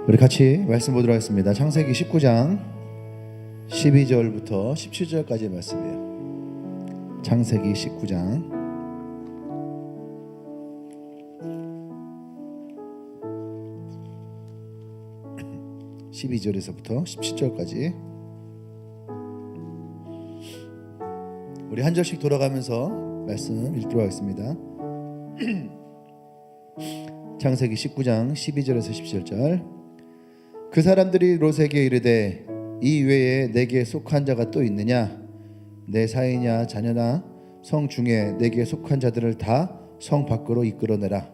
우리 같이 말씀 보도록 하겠습니다. 창세기 19장 12절부터 17절까지의 말씀이에요. 창세기 19장 12절에서부터 17절까지 우리 한 절씩 돌아가면서 말씀 읽도록 하겠습니다. 창세기 19장 12절에서 17절. 그 사람들이 롯에게 이르되 이 외에 내게 속한 자가 또 있느냐? 내 사이냐 자녀나 성 중에 내게 속한 자들을 다 성 밖으로 이끌어내라.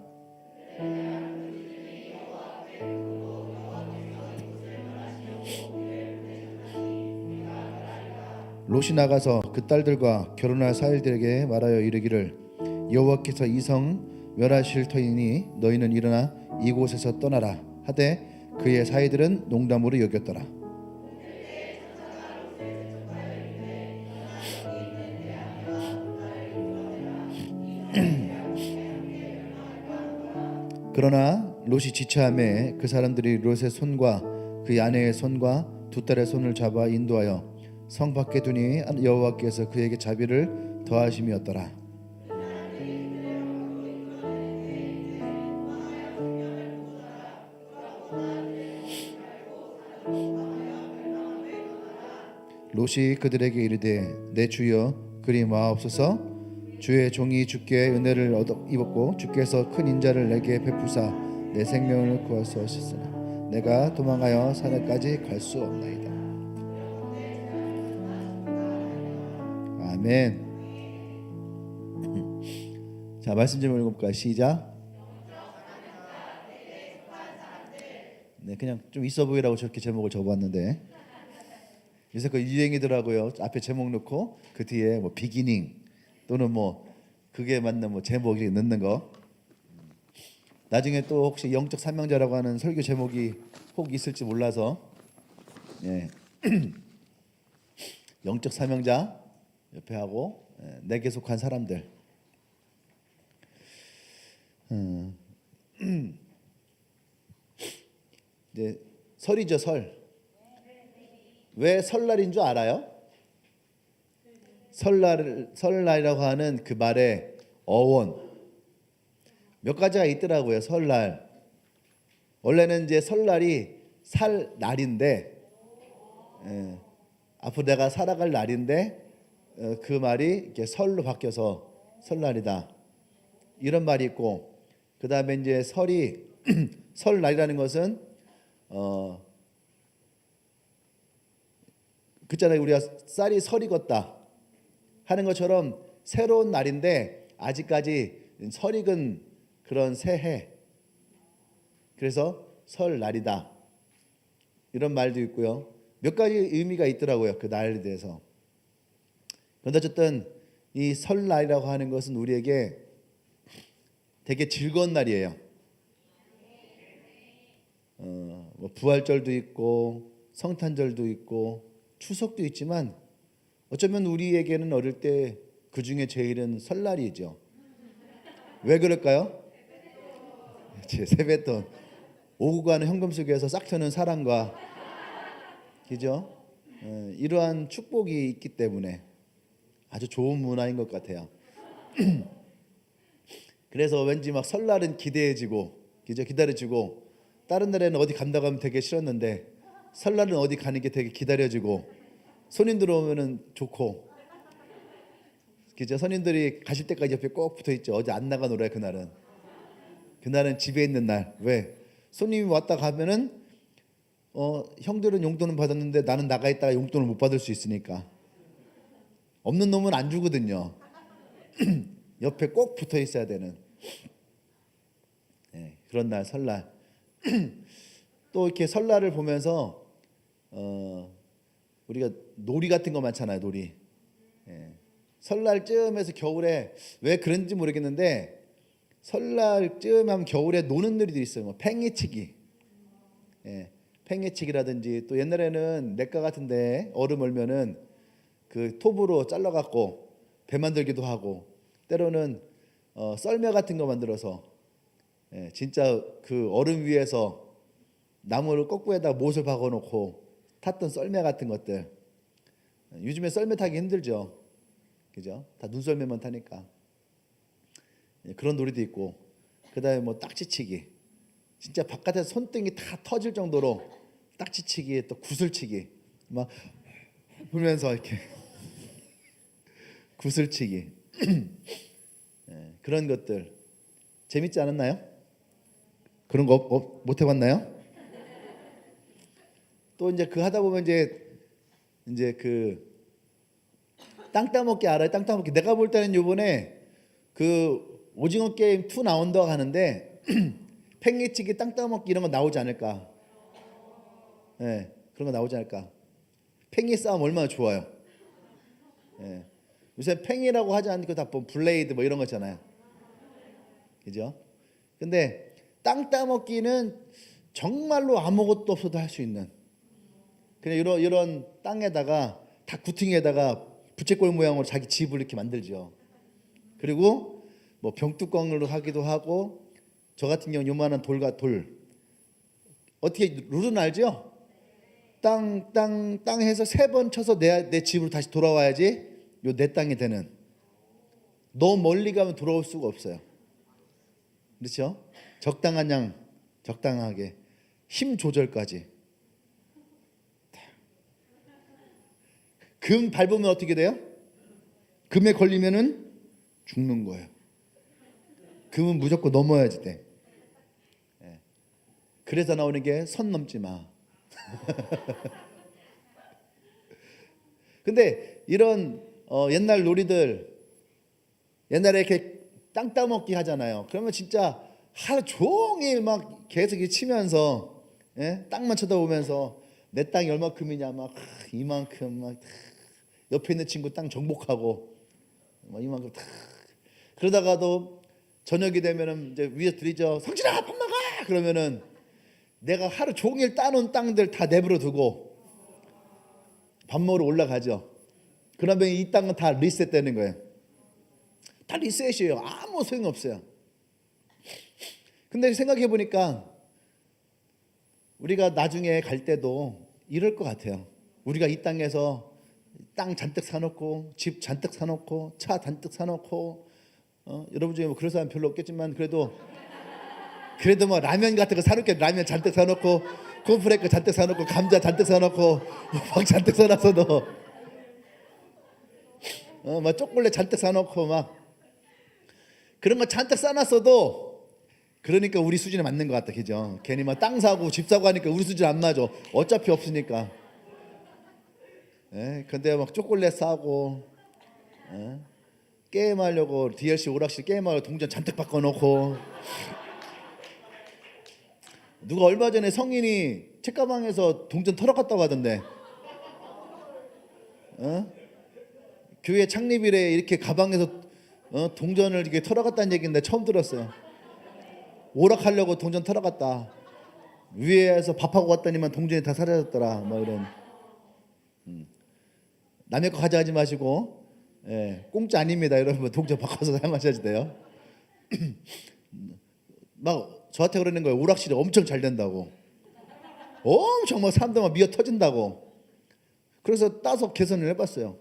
롯이 나가서 그 딸들과 결혼할 사일들에게 말하여 이르기를 여호와께서 이 성 멸하실 터이니 너희는 일어나 이곳에서 떠나라 하되 그의 사이들은 농담으로 여겼더라. 그러나 롯이 지체하매 그 사람들이 롯의 손과 그의 아내의 손과 두 딸의 손을 잡아 인도하여 성 밖에 두니 여호와께서 그에게 자비를 더하심이었더라. 롯이 그들에게 이르되 내 주여 그리 마옵소서. 주의 종이 주께 은혜를 입었고 주께서 큰 인자를 내게 베푸사 내 생명을 구하시었으나 내가 도망하여 산에까지 갈 수 없나이다. 아멘. 자, 말씀 좀 읽어볼까요? 시작. 네, 그냥 좀 있어 보이라고 저렇게 제목을 적어봤는데 요새 그 유행이더라고요. 앞에 제목 넣고 그 뒤에 뭐 비기닝 또는 뭐 그게 맞는 뭐 제목 이렇게 넣는 거. 나중에 또 혹시 영적 사명자라고 하는 설교 제목이 혹 있을지 몰라서 예. 영적 사명자 옆에 하고 내게 속한 사람들. 이제 설이죠, 설. 왜 설날인 줄 알아요? 설날이라고 하는 그 말의 어원 몇 가지가 있더라고요. 설날. 원래는 이제 설날이 살 날인데 앞으로 내가 살아갈 날인데 그 말이 이렇게 설로 바뀌어서 설날이다. 이런 말이 있고 그 다음에 이제 설이 설날이라는 것은 그잖아요. 우리가 쌀이 설익었다 하는 것처럼 새로운 날인데 아직까지 설익은 그런 새해. 그래서 설날이다. 이런 말도 있고요. 몇 가지 의미가 있더라고요. 그 날에 대해서. 그런데 어쨌든 이 설날이라고 하는 것은 우리에게 되게 즐거운 날이에요. 뭐 부활절도 있고 성탄절도 있고 추석도 있지만 어쩌면 우리에게는 어릴 때 그 중에 제일은 설날이죠. 왜 그럴까요? 제 세뱃돈 오고 가는 현금 속에서 싹 트는 사랑과 그죠? 이러한 축복이 있기 때문에 아주 좋은 문화인 것 같아요. 그래서 왠지 막 설날은 기대해지고 그죠? 기다려지고 다른 날에는 어디 간다고 하면 되게 싫었는데 설날은 어디 가는 게 되게 기다려지고 손님들 오면은 좋고 그죠? 손님들이 가실 때까지 옆에 꼭 붙어 있죠. 어제 안 나가 놀아요. 그날은 집에 있는 날. 왜? 손님이 왔다 가면은 형들은 용돈은 받았는데 나는 나가 있다가 용돈을 못 받을 수 있으니까 없는 놈은 안 주거든요. 옆에 꼭 붙어 있어야 되는 그런 날 설날. 또 이렇게 설날을 보면서 우리가 놀이 같은 거 많잖아요. 놀이. 설날쯤에서 겨울에 왜 그런지 모르겠는데 설날쯤 하면 겨울에 노는 놀이들이 있어요. 뭐 팽이치기. 팽이치기라든지 또 옛날에는 냇가 같은데 얼음 얼면은 그 톱으로 잘라갖고 배 만들기도 하고 때로는 썰매 같은 거 만들어서 진짜 그 얼음 위에서 나무를 거꾸에다 못을 박아놓고 탔던 썰매 같은 것들. 요즘에 썰매 타기 힘들죠. 그죠? 다 눈썰매만 타니까. 그런 놀이도 있고, 그다음에 뭐 딱지치기. 진짜 바깥에서 손등이 다 터질 정도로 딱지치기, 또 구슬치기. 막 불면서 이렇게 구슬치기. 그런 것들 재밌지 않았나요? 그런 거 못 해봤나요? 또 이제 그 하다 보면 이제 그 땅 따먹기 알아요? 땅 따먹기. 내가 볼 때는 요번에 그 오징어 게임 2 나온다고 하는데 팽이치기, 땅 따먹기 이런 거 나오지 않을까? 예, 그런 거 나오지 않을까? 팽이 싸움 얼마나 좋아요. 예. 요새 팽이라고 하지 않고 다 블레이드 뭐 이런 거잖아요. 그죠? 근데 땅 따먹기는 정말로 아무것도 없어도 할 수 있는, 그냥 이런 땅에다가 다 구퉁이에다가 부채꼴 모양으로 자기 집을 이렇게 만들죠. 그리고 뭐 병뚜껑으로 하기도 하고, 저 같은 경우는 요만한 돌과 돌, 어떻게 룰은 알죠? 땅 해서 3번 쳐서 내 집으로 다시 돌아와야지 요 내 땅이 되는. 너무 멀리 가면 돌아올 수가 없어요. 그렇죠? 적당한 양, 적당하게 힘 조절까지. 금 밟으면 어떻게 돼요? 금에 걸리면은 죽는 거예요. 금은 무조건 넘어야지 돼. 그래서 나오는 게 선 넘지 마. 근데 이런 옛날 놀이들, 옛날에 이렇게 땅 따먹기 하잖아요. 그러면 진짜 하루 종일 막 계속 치면서, 예? 땅만 쳐다보면서 내 땅이 얼마큼이냐 막 이만큼 막 옆에 있는 친구 땅 정복하고 막 이만큼 다. 그러다가도 저녁이 되면은 이제 위에 들이죠. 성진아 밥 먹어. 그러면은 내가 하루 종일 따놓은 땅들 다 내버려 두고 밥 먹으러 올라가죠. 그러면 이 땅은 다 리셋되는 거예요. 다 리셋이에요. 아무 소용 없어요. 근데 생각해 보니까 우리가 나중에 갈 때도 이럴 것 같아요. 우리가 이 땅에서 땅 잔뜩 사놓고 집 잔뜩 사놓고 차 잔뜩 사놓고, 여러분 중에 뭐 그런 사람 별로 없겠지만 그래도 뭐 라면 같은 거 사놓게, 라면 잔뜩 사놓고 콘프레이크 잔뜩 사놓고 감자 잔뜩 사놓고 막 잔뜩 사놨어도 막 초콜릿 잔뜩 사놓고 막 그런 거 잔뜩 싸놨어도, 그러니까 우리 수준에 맞는 것 같다, 그죠? 괜히 막 땅 사고 집 사고 하니까 우리 수준 안 맞아. 어차피 없으니까. 근데 막 초콜릿 사고, 게임하려고 DLC 오락실 게임하려고 동전 잔뜩 바꿔놓고. 누가 얼마 전에 성인이 책가방에서 동전 털어갔다고 하던데. 교회 창립일에 이렇게 가방에서 동전을 이렇게 털어갔다는 얘기인데 처음 들었어요. 오락하려고 동전 털어갔다. 위에서 밥하고 왔더니만 동전이 다 사라졌더라. 뭐 이런. 남의 거 가져가지 마시고, 공짜 아닙니다. 여러분 동전 바꿔서 사용하셔야 돼요. 막 저한테 그러는 거예요. 오락실이 엄청 잘 된다고. 엄청 막 사람들 막 미어 터진다고. 그래서 따서 계산을 해봤어요.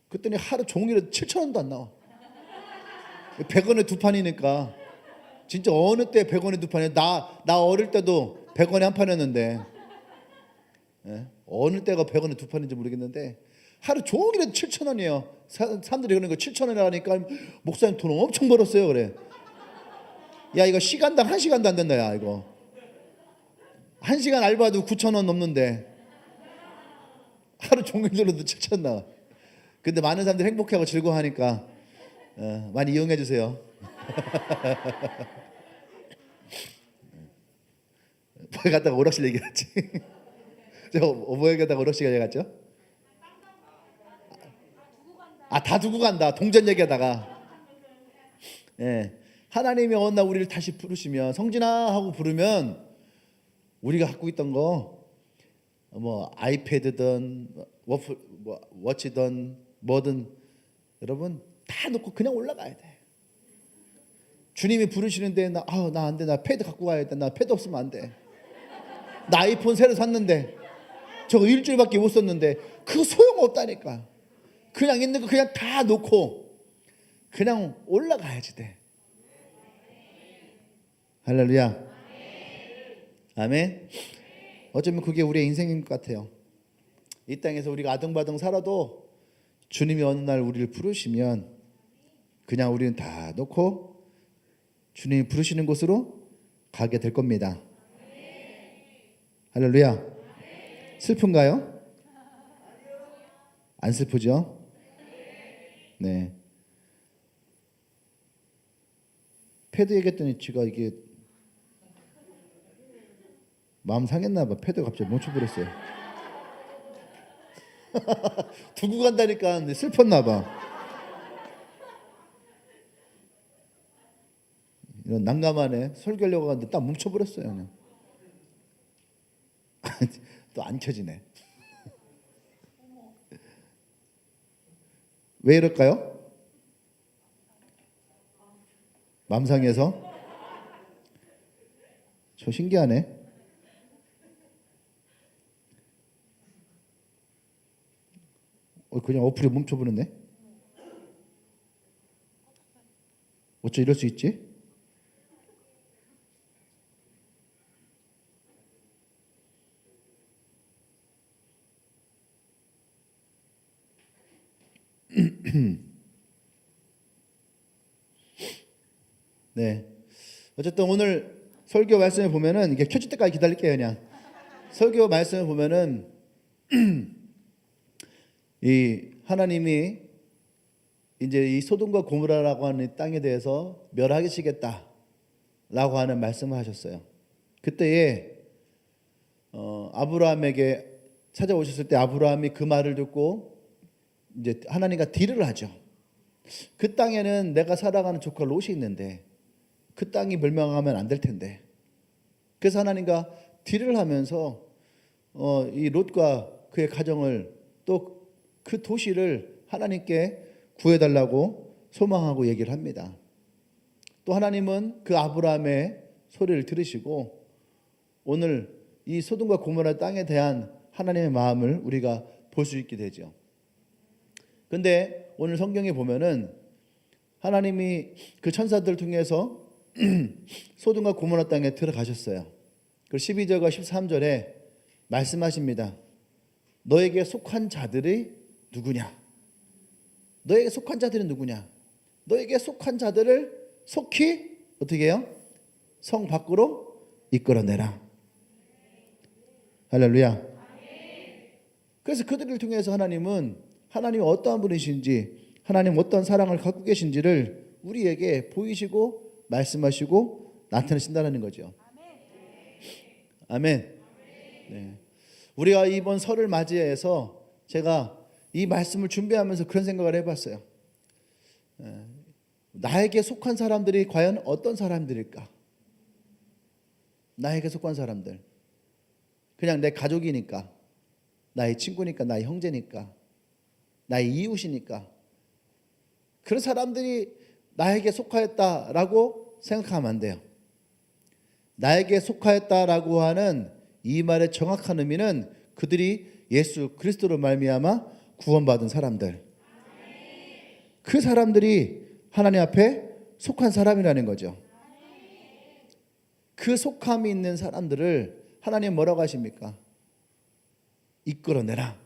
그랬더니 하루 종일에 7,000원도 안 나와. 100원에 2판이니까. 진짜 어느 때 100원에 2판이야. 나 어릴 때도 100원에 한 판이었는데, 어느 때가 100원에 2판인지 모르겠는데 하루 종일에 7,000원이에요. 사람들이 그러는 거 7,000원이라 하니까 목사님 돈 엄청 벌었어요. 그래. 야, 이거 시간당 1시간도 안 된다. 야, 이거 1시간 알바도 9,000원 넘는데 하루 종일 들어도 7,000원 나와. 근데 많은 사람들이 행복해하고 즐거워하니까 많이 이용해 주세요. 뭐에 갔다가 오락실 얘기했지? 제가 뭐에 갔다가 오락실 얘기했죠? 다 두고 간다. 동전 얘기하다가. 하나님이 어느 날 우리를 다시 부르시면, 성진아 하고 부르면 우리가 갖고 있던 거, 뭐 아이패드든 워치든 뭐든, 여러분 다 놓고 그냥 올라가야 돼. 주님이 부르시는데 나 안 돼. 나 패드 갖고 가야 돼. 나 패드 없으면 안 돼. 나 아이폰 새로 샀는데 저거 일주일밖에 못 썼는데 그거 소용없다니까. 그냥 있는 거 그냥 다 놓고 그냥 올라가야지 돼. 할렐루야. 아멘. 어쩌면 그게 우리의 인생인 것 같아요. 이 땅에서 우리가 아등바등 살아도 주님이 어느 날 우리를 부르시면 그냥 우리는 다 놓고 주님이 부르시는 곳으로 가게 될 겁니다. 할렐루야. 슬픈가요? 안 슬프죠? 네. 패드 얘기했더니 지가 이게 마음 상했나 봐. 패드가 갑자기 멈춰버렸어요. 두고 간다니까 슬펐나 봐. 이런 난감하네. 설교하려고 하는데 딱 멈춰버렸어요. 그냥. 또 안 켜지네. 왜 이럴까요? 맘상에서? 저 신기하네. 그냥 어플이 멈춰버렸네. 어째 이럴 수 있지? 네. 어쨌든 오늘 설교 말씀을 보면은 이게 켜질 때까지 기다릴게요. 그냥 설교 말씀을 보면은 이 하나님이 이제 이 소돔과 고모라라고 하는 이 땅에 대해서 멸하시겠다라고 하는 말씀을 하셨어요. 그때에 아브라함에게 찾아오셨을 때 아브라함이 그 말을 듣고 이제 하나님과 딜을 하죠. 그 땅에는 내가 살아가는 조카 롯이 있는데 그 땅이 멸망하면 안 될 텐데. 그래서 하나님과 딜을 하면서 이 롯과 그의 가정을 또 그 도시를 하나님께 구해달라고 소망하고 얘기를 합니다. 또 하나님은 그 아브라함의 소리를 들으시고 오늘 이 소돔과 고모라 땅에 대한 하나님의 마음을 우리가 볼 수 있게 되죠. 근데 오늘 성경에 보면은 하나님이 그 천사들 통해서 소돔과 고모라 땅에 들어가셨어요. 그리고 12절과 13절에 말씀하십니다. 너에게 속한 자들이 누구냐? 너에게 속한 자들은 누구냐? 너에게 속한 자들을 속히 어떻게 해요? 성 밖으로 이끌어내라. 할렐루야. 그래서 그들을 통해서 하나님이 어떠한 분이신지, 하나님 어떤 사랑을 갖고 계신지를 우리에게 보이시고 말씀하시고 나타내신다는 거죠. 아멘. 네. 우리가 이번 설을 맞이해서 제가 이 말씀을 준비하면서 그런 생각을 해봤어요. 나에게 속한 사람들이 과연 어떤 사람들일까? 나에게 속한 사람들. 그냥 내 가족이니까, 나의 친구니까, 나의 형제니까, 나의 이웃이니까 그런 사람들이 나에게 속하였다라고 생각하면 안 돼요. 나에게 속하였다라고 하는 이 말의 정확한 의미는 그들이 예수 그리스도로 말미암아 구원받은 사람들, 그 사람들이 하나님 앞에 속한 사람이라는 거죠. 그 속함이 있는 사람들을 하나님 뭐라고 하십니까? 이끌어내라.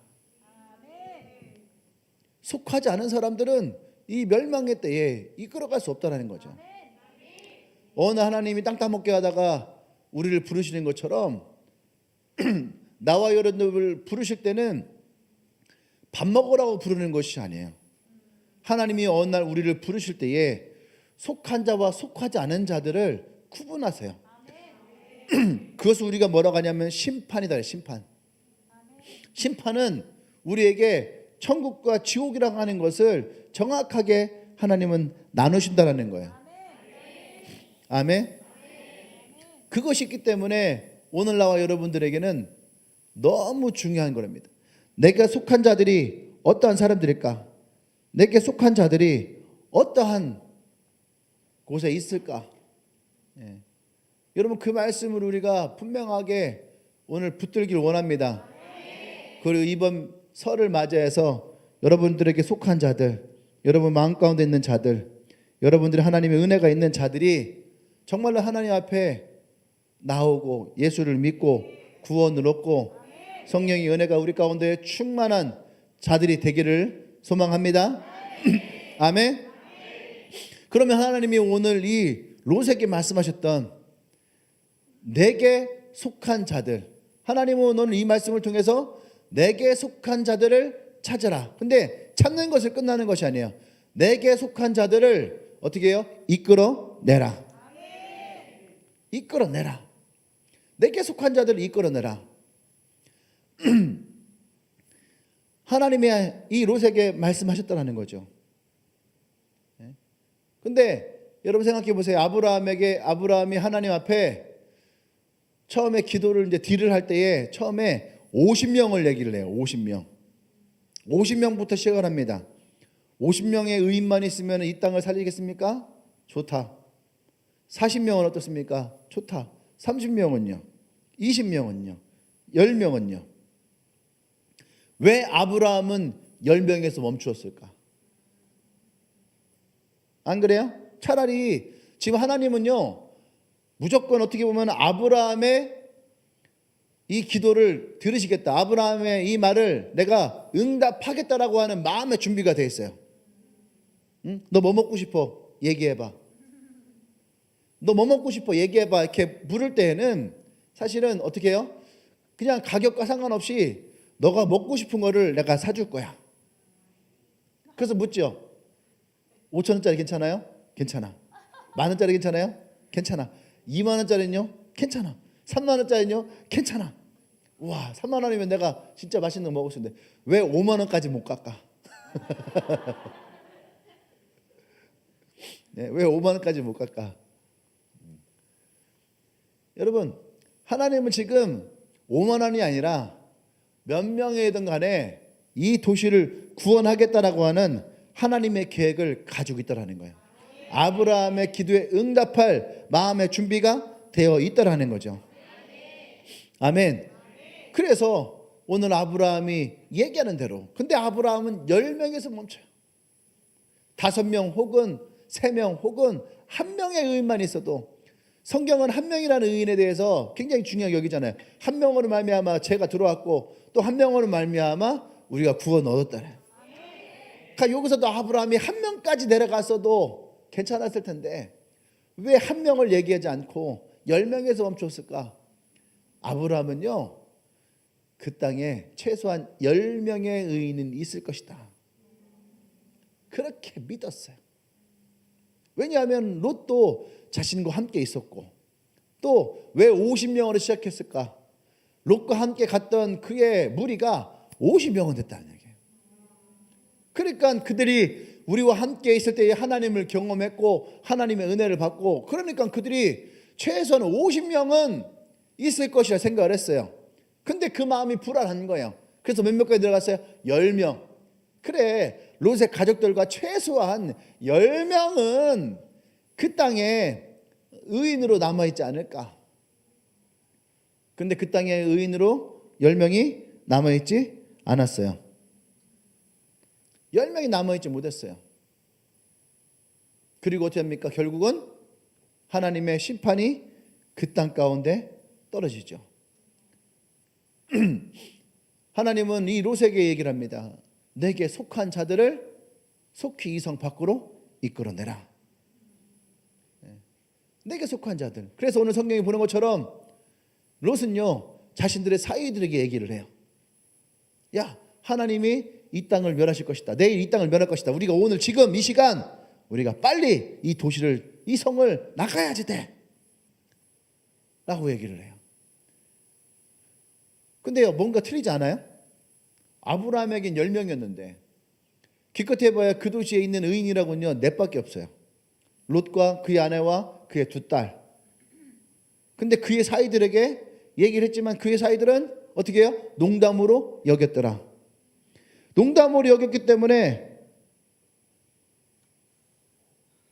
속하지 않은 사람들은 이 멸망의 때에 이끌어갈 수 없다는 거죠. 어느 하나님이 땅 따먹게 하다가 우리를 부르시는 것처럼 나와 여러분을 부르실 때는 밥 먹으라고 부르는 것이 아니에요. 하나님이 어느 날 우리를 부르실 때에 속한 자와 속하지 않은 자들을 구분하세요. 그것을 우리가 뭐라고 하냐면 심판이다. 심판. 심판은 우리에게 천국과 지옥이라고 하는 것을 정확하게 하나님은 나누신다라는 거예요. 아멘. 그것이 있기 때문에 오늘 나와 여러분들에게는 너무 중요한 겁니다. 내가 속한 자들이 어떠한 사람들일까? 내게 속한 자들이 어떠한 곳에 있을까? 예. 여러분 그 말씀을 우리가 분명하게 오늘 붙들길 원합니다. 그리고 이번 설을 맞이해서 여러분들에게 속한 자들, 여러분 마음 가운데 있는 자들, 여러분들이 하나님의 은혜가 있는 자들이 정말로 하나님 앞에 나오고 예수를 믿고 구원을 얻고 성령의 은혜가 우리 가운데 충만한 자들이 되기를 소망합니다. 아멘. 그러면 하나님이 오늘 이 롯에게 말씀하셨던 내게 속한 자들, 하나님은 오늘 이 말씀을 통해서 내게 속한 자들을 찾으라. 근데 찾는 것을 끝나는 것이 아니에요. 내게 속한 자들을 어떻게 해요? 이끌어내라. 이끌어내라. 내게 속한 자들을 이끌어내라. 하나님의 이 롯에게 말씀하셨다는 거죠. 근데 여러분 생각해 보세요. 아브라함이 하나님 앞에 처음에 기도를 이제 딜을 할 때에 처음에 50명을 얘기를 해요. 50명. 50명부터 시작을 합니다. 50명의 의인만 있으면 이 땅을 살리겠습니까? 좋다. 40명은 어떻습니까? 좋다. 30명은요? 20명은요? 10명은요? 왜 아브라함은 10명에서 멈추었을까? 안 그래요? 차라리 지금 하나님은요 무조건 어떻게 보면 아브라함의 이 기도를 들으시겠다, 아브라함의 이 말을 내가 응답하겠다라고 하는 마음의 준비가 돼 있어요. 응? 너 뭐 먹고 싶어? 얘기해봐. 너 뭐 먹고 싶어? 얘기해봐. 이렇게 물을 때에는 사실은 어떻게 해요? 그냥 가격과 상관없이 너가 먹고 싶은 거를 내가 사줄 거야. 그래서 묻죠. 5,000원짜리 괜찮아요? 괜찮아. 10,000원짜리 괜찮아요? 괜찮아. 20,000원짜리는요? 괜찮아. 30,000원짜리는요? 괜찮아. 와, 30,000원이면 내가 진짜 맛있는 거 먹을 수 있는데 왜 50,000원까지 못 깎아? 네, 왜 50,000원까지 못 깎아? 여러분, 하나님은 지금 50,000원이 아니라 몇 명이든 간에 이 도시를 구원하겠다라고 하는 하나님의 계획을 가지고 있다라는 거예요. 아브라함의 기도에 응답할 마음의 준비가 되어 있다라는 거죠. 아멘. 그래서 오늘 아브라함이 얘기하는 대로, 근데 아브라함은 10명에서 멈춰요. 5명 혹은 3명 혹은 1명의 의인만 있어도, 성경은 1명이라는 의인에 대해서 굉장히 중요하게 여기잖아요. 1명으로 말미암아 죄가 들어왔고 또 1명으로 말미암아 우리가 구원 얻었다네. 그러니까 여기서도 아브라함이 1명까지 내려갔어도 괜찮았을 텐데 왜 1명을 얘기하지 않고 10명에서 멈췄을까? 아브라함은요, 그 땅에 최소한 10명의 의인은 있을 것이다, 그렇게 믿었어요. 왜냐하면 롯도 자신과 함께 있었고, 또 왜 50명으로 시작했을까? 롯과 함께 갔던 그의 무리가 50명은 됐다는 얘기예요. 그러니까 그들이 우리와 함께 있을 때에 하나님을 경험했고 하나님의 은혜를 받고, 그러니까 그들이 최소한 50명은 있을 것이라 생각을 했어요. 근데 그 마음이 불안한 거예요. 그래서 몇 명까지 들어갔어요? 10명. 그래, 롯의 가족들과 최소한 10명은 그 땅에 의인으로 남아있지 않을까? 근데 그 땅에 의인으로 10명이 남아있지 않았어요. 10명이 남아있지 못했어요. 그리고 어떻게 합니까? 결국은 하나님의 심판이 그 땅 가운데 떨어지죠. 하나님은 이 롯에게 얘기를 합니다. 내게 속한 자들을 속히 이 성 밖으로 이끌어내라. 내게 속한 자들. 그래서 오늘 성경이 보는 것처럼 롯은요 자신들의 사위들에게 얘기를 해요. 야, 하나님이 이 땅을 멸하실 것이다. 내일 이 땅을 멸할 것이다. 우리가 오늘 지금 이 시간 우리가 빨리 이 도시를, 이 성을 나가야지 돼 라고 얘기를 해요. 근데요, 뭔가 틀리지 않아요? 아브라함에겐 10명이었는데 기껏 해봐야 그 도시에 있는 의인이라고는요 넷밖에 없어요. 롯과 그의 아내와 그의 2딸. 근데 그의 사이들에게 얘기를 했지만 그의 사이들은 어떻게 해요? 농담으로 여겼더라. 농담으로 여겼기 때문에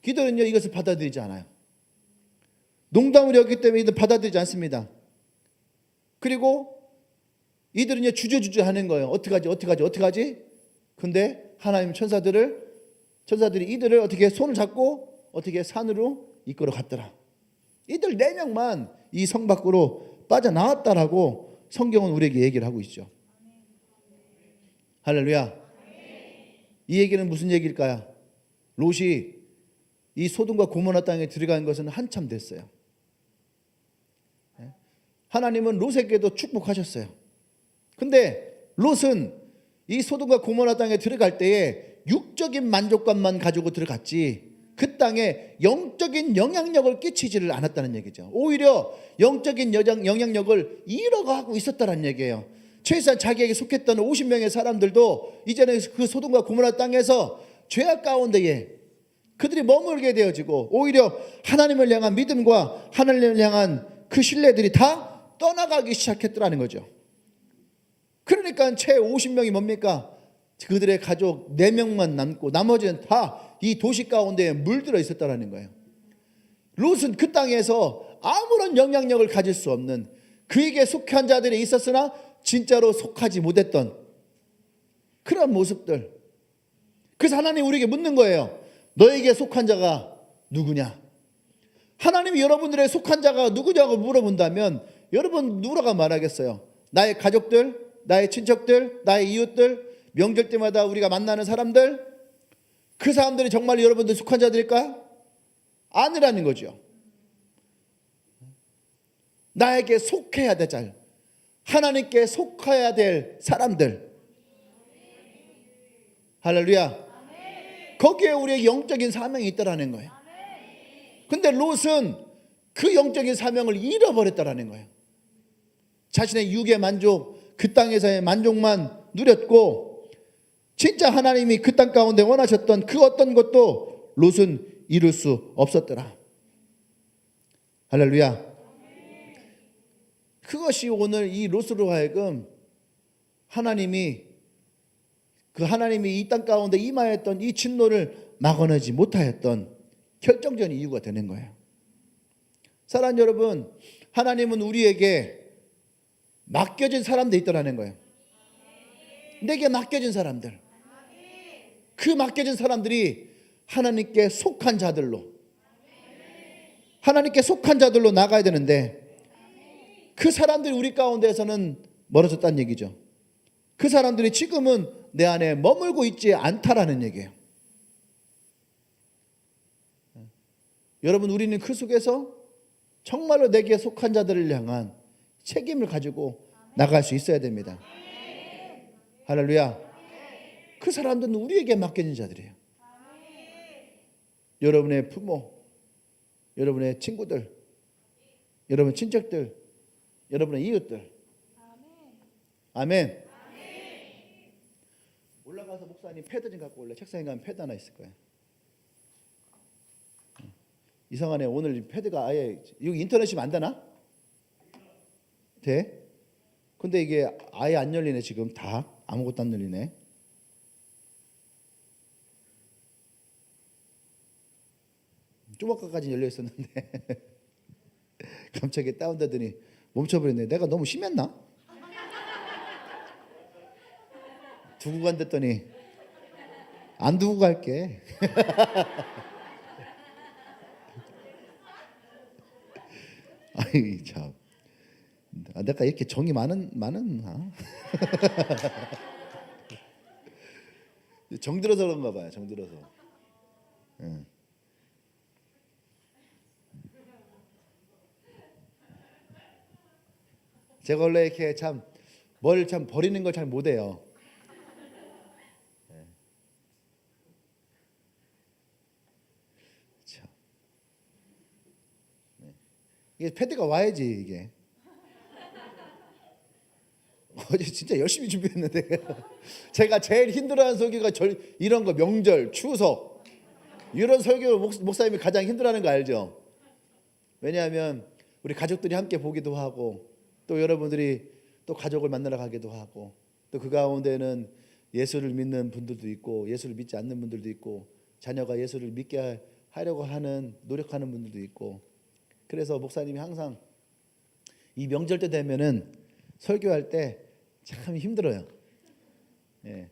그들은요 이것을 받아들이지 않아요. 농담으로 여겼기 때문에 이들 받아들이지 않습니다. 그리고 이들은 이제 주저주저 하는 거예요. 어떡하지? 근데 하나님 천사들이 이들을 어떻게 손을 잡고 어떻게 산으로 이끌어 갔더라. 이들 4명만 이 성 밖으로 빠져나왔다라고 성경은 우리에게 얘기를 하고 있죠. 할렐루야. 이 얘기는 무슨 얘기일까요? 롯이 이 소돔과 고모라 땅에 들어간 것은 한참 됐어요. 하나님은 롯에게도 축복하셨어요. 근데 롯은 이 소돔과 고모라 땅에 들어갈 때에 육적인 만족감만 가지고 들어갔지 그 땅에 영적인 영향력을 끼치지를 않았다는 얘기죠. 오히려 영적인 영향력을 잃어가고 있었다는 얘기예요. 최소한 자기에게 속했던 50명의 사람들도 이제는 그 소돔과 고모라 땅에서 죄악 가운데에 그들이 머물게 되어지고 오히려 하나님을 향한 믿음과 하나님을 향한 그 신뢰들이 다 떠나가기 시작했더라는 거죠. 그러니까 채 50명이 뭡니까? 그들의 가족 4명만 남고 나머지는 다 이 도시 가운데에 물들어 있었다는 거예요. 롯은 그 땅에서 아무런 영향력을 가질 수 없는 그에게 속한 자들이 있었으나 진짜로 속하지 못했던 그런 모습들. 그래서 하나님이 우리에게 묻는 거예요. 너에게 속한 자가 누구냐? 하나님이 여러분들의 속한 자가 누구냐고 물어본다면 여러분 누구라고 말하겠어요? 나의 가족들, 나의 친척들, 나의 이웃들, 명절 때마다 우리가 만나는 사람들, 그 사람들이 정말 여러분들 속한 자들일까? 아니라는 거죠. 나에게 속해야 될 자, 하나님께 속해야 될 사람들. 할렐루야. 거기에 우리의 영적인 사명이 있다라는 거예요. 근데 롯은 그 영적인 사명을 잃어버렸다라는 거예요. 자신의 육의 만족, 그 땅에서의 만족만 누렸고 진짜 하나님이 그 땅 가운데 원하셨던 그 어떤 것도 롯은 이룰 수 없었더라. 할렐루야. 그것이 오늘 이 롯으로 하여금 하나님이 이 땅 가운데 임하였던 이 진노를 막아내지 못하였던 결정적인 이유가 되는 거예요. 사랑하는 여러분, 하나님은 우리에게 맡겨진 사람들이 있더라는 거예요. 내게 맡겨진 사람들, 그 맡겨진 사람들이 하나님께 속한 자들로 나가야 되는데 그 사람들이 우리 가운데에서는 멀어졌다는 얘기죠. 그 사람들이 지금은 내 안에 머물고 있지 않다라는 얘기예요. 여러분, 우리는 그 속에서 정말로 내게 속한 자들을 향한 책임을 가지고 나갈 수 있어야 됩니다. 할렐루야. 그 사람들은 우리에게 맡겨진 자들이에요. 여러분의 부모, 여러분의 친구들, 여러분 친척들, 여러분의 이웃들. 아멘. 올라가서 목사님 패드 좀 갖고 올래. 책상에 가면 패드 하나 있을 거예요. 이상하네. 오늘 패드가 아예 여기 인터넷이 안 되나? 돼? 근데 이게 아예 안 열리네. 지금 다 아무것도 안 열리네. 좀 아까까지 열려 있었는데 갑자기 다운되더니 멈춰버렸네. 내가 너무 심했나? 두고 간댔더니 안 두고 갈게. 아이 참. 내가 이렇게 정이 많은 정들어서 그런가 봐요. 정들어서. 응. 제가 원래 이렇게 참 뭘 참 버리는 걸 잘 못해요. 참. 이게 패드가 와야지 이게. 어제 진짜 열심히 준비했는데 제가 제일 힘들어하는 설교가 이런 거 명절, 추석 이런 설교 목사님이 가장 힘들어하는 거 알죠? 왜냐하면 우리 가족들이 함께 보기도 하고 또 여러분들이 또 가족을 만나러 가기도 하고 또 그 가운데는 예수를 믿는 분들도 있고 예수를 믿지 않는 분들도 있고 자녀가 예수를 믿게 하려고 하는 노력하는 분들도 있고 그래서 목사님이 항상 이 명절 때 되면은 설교할 때 참 힘들어요. 예.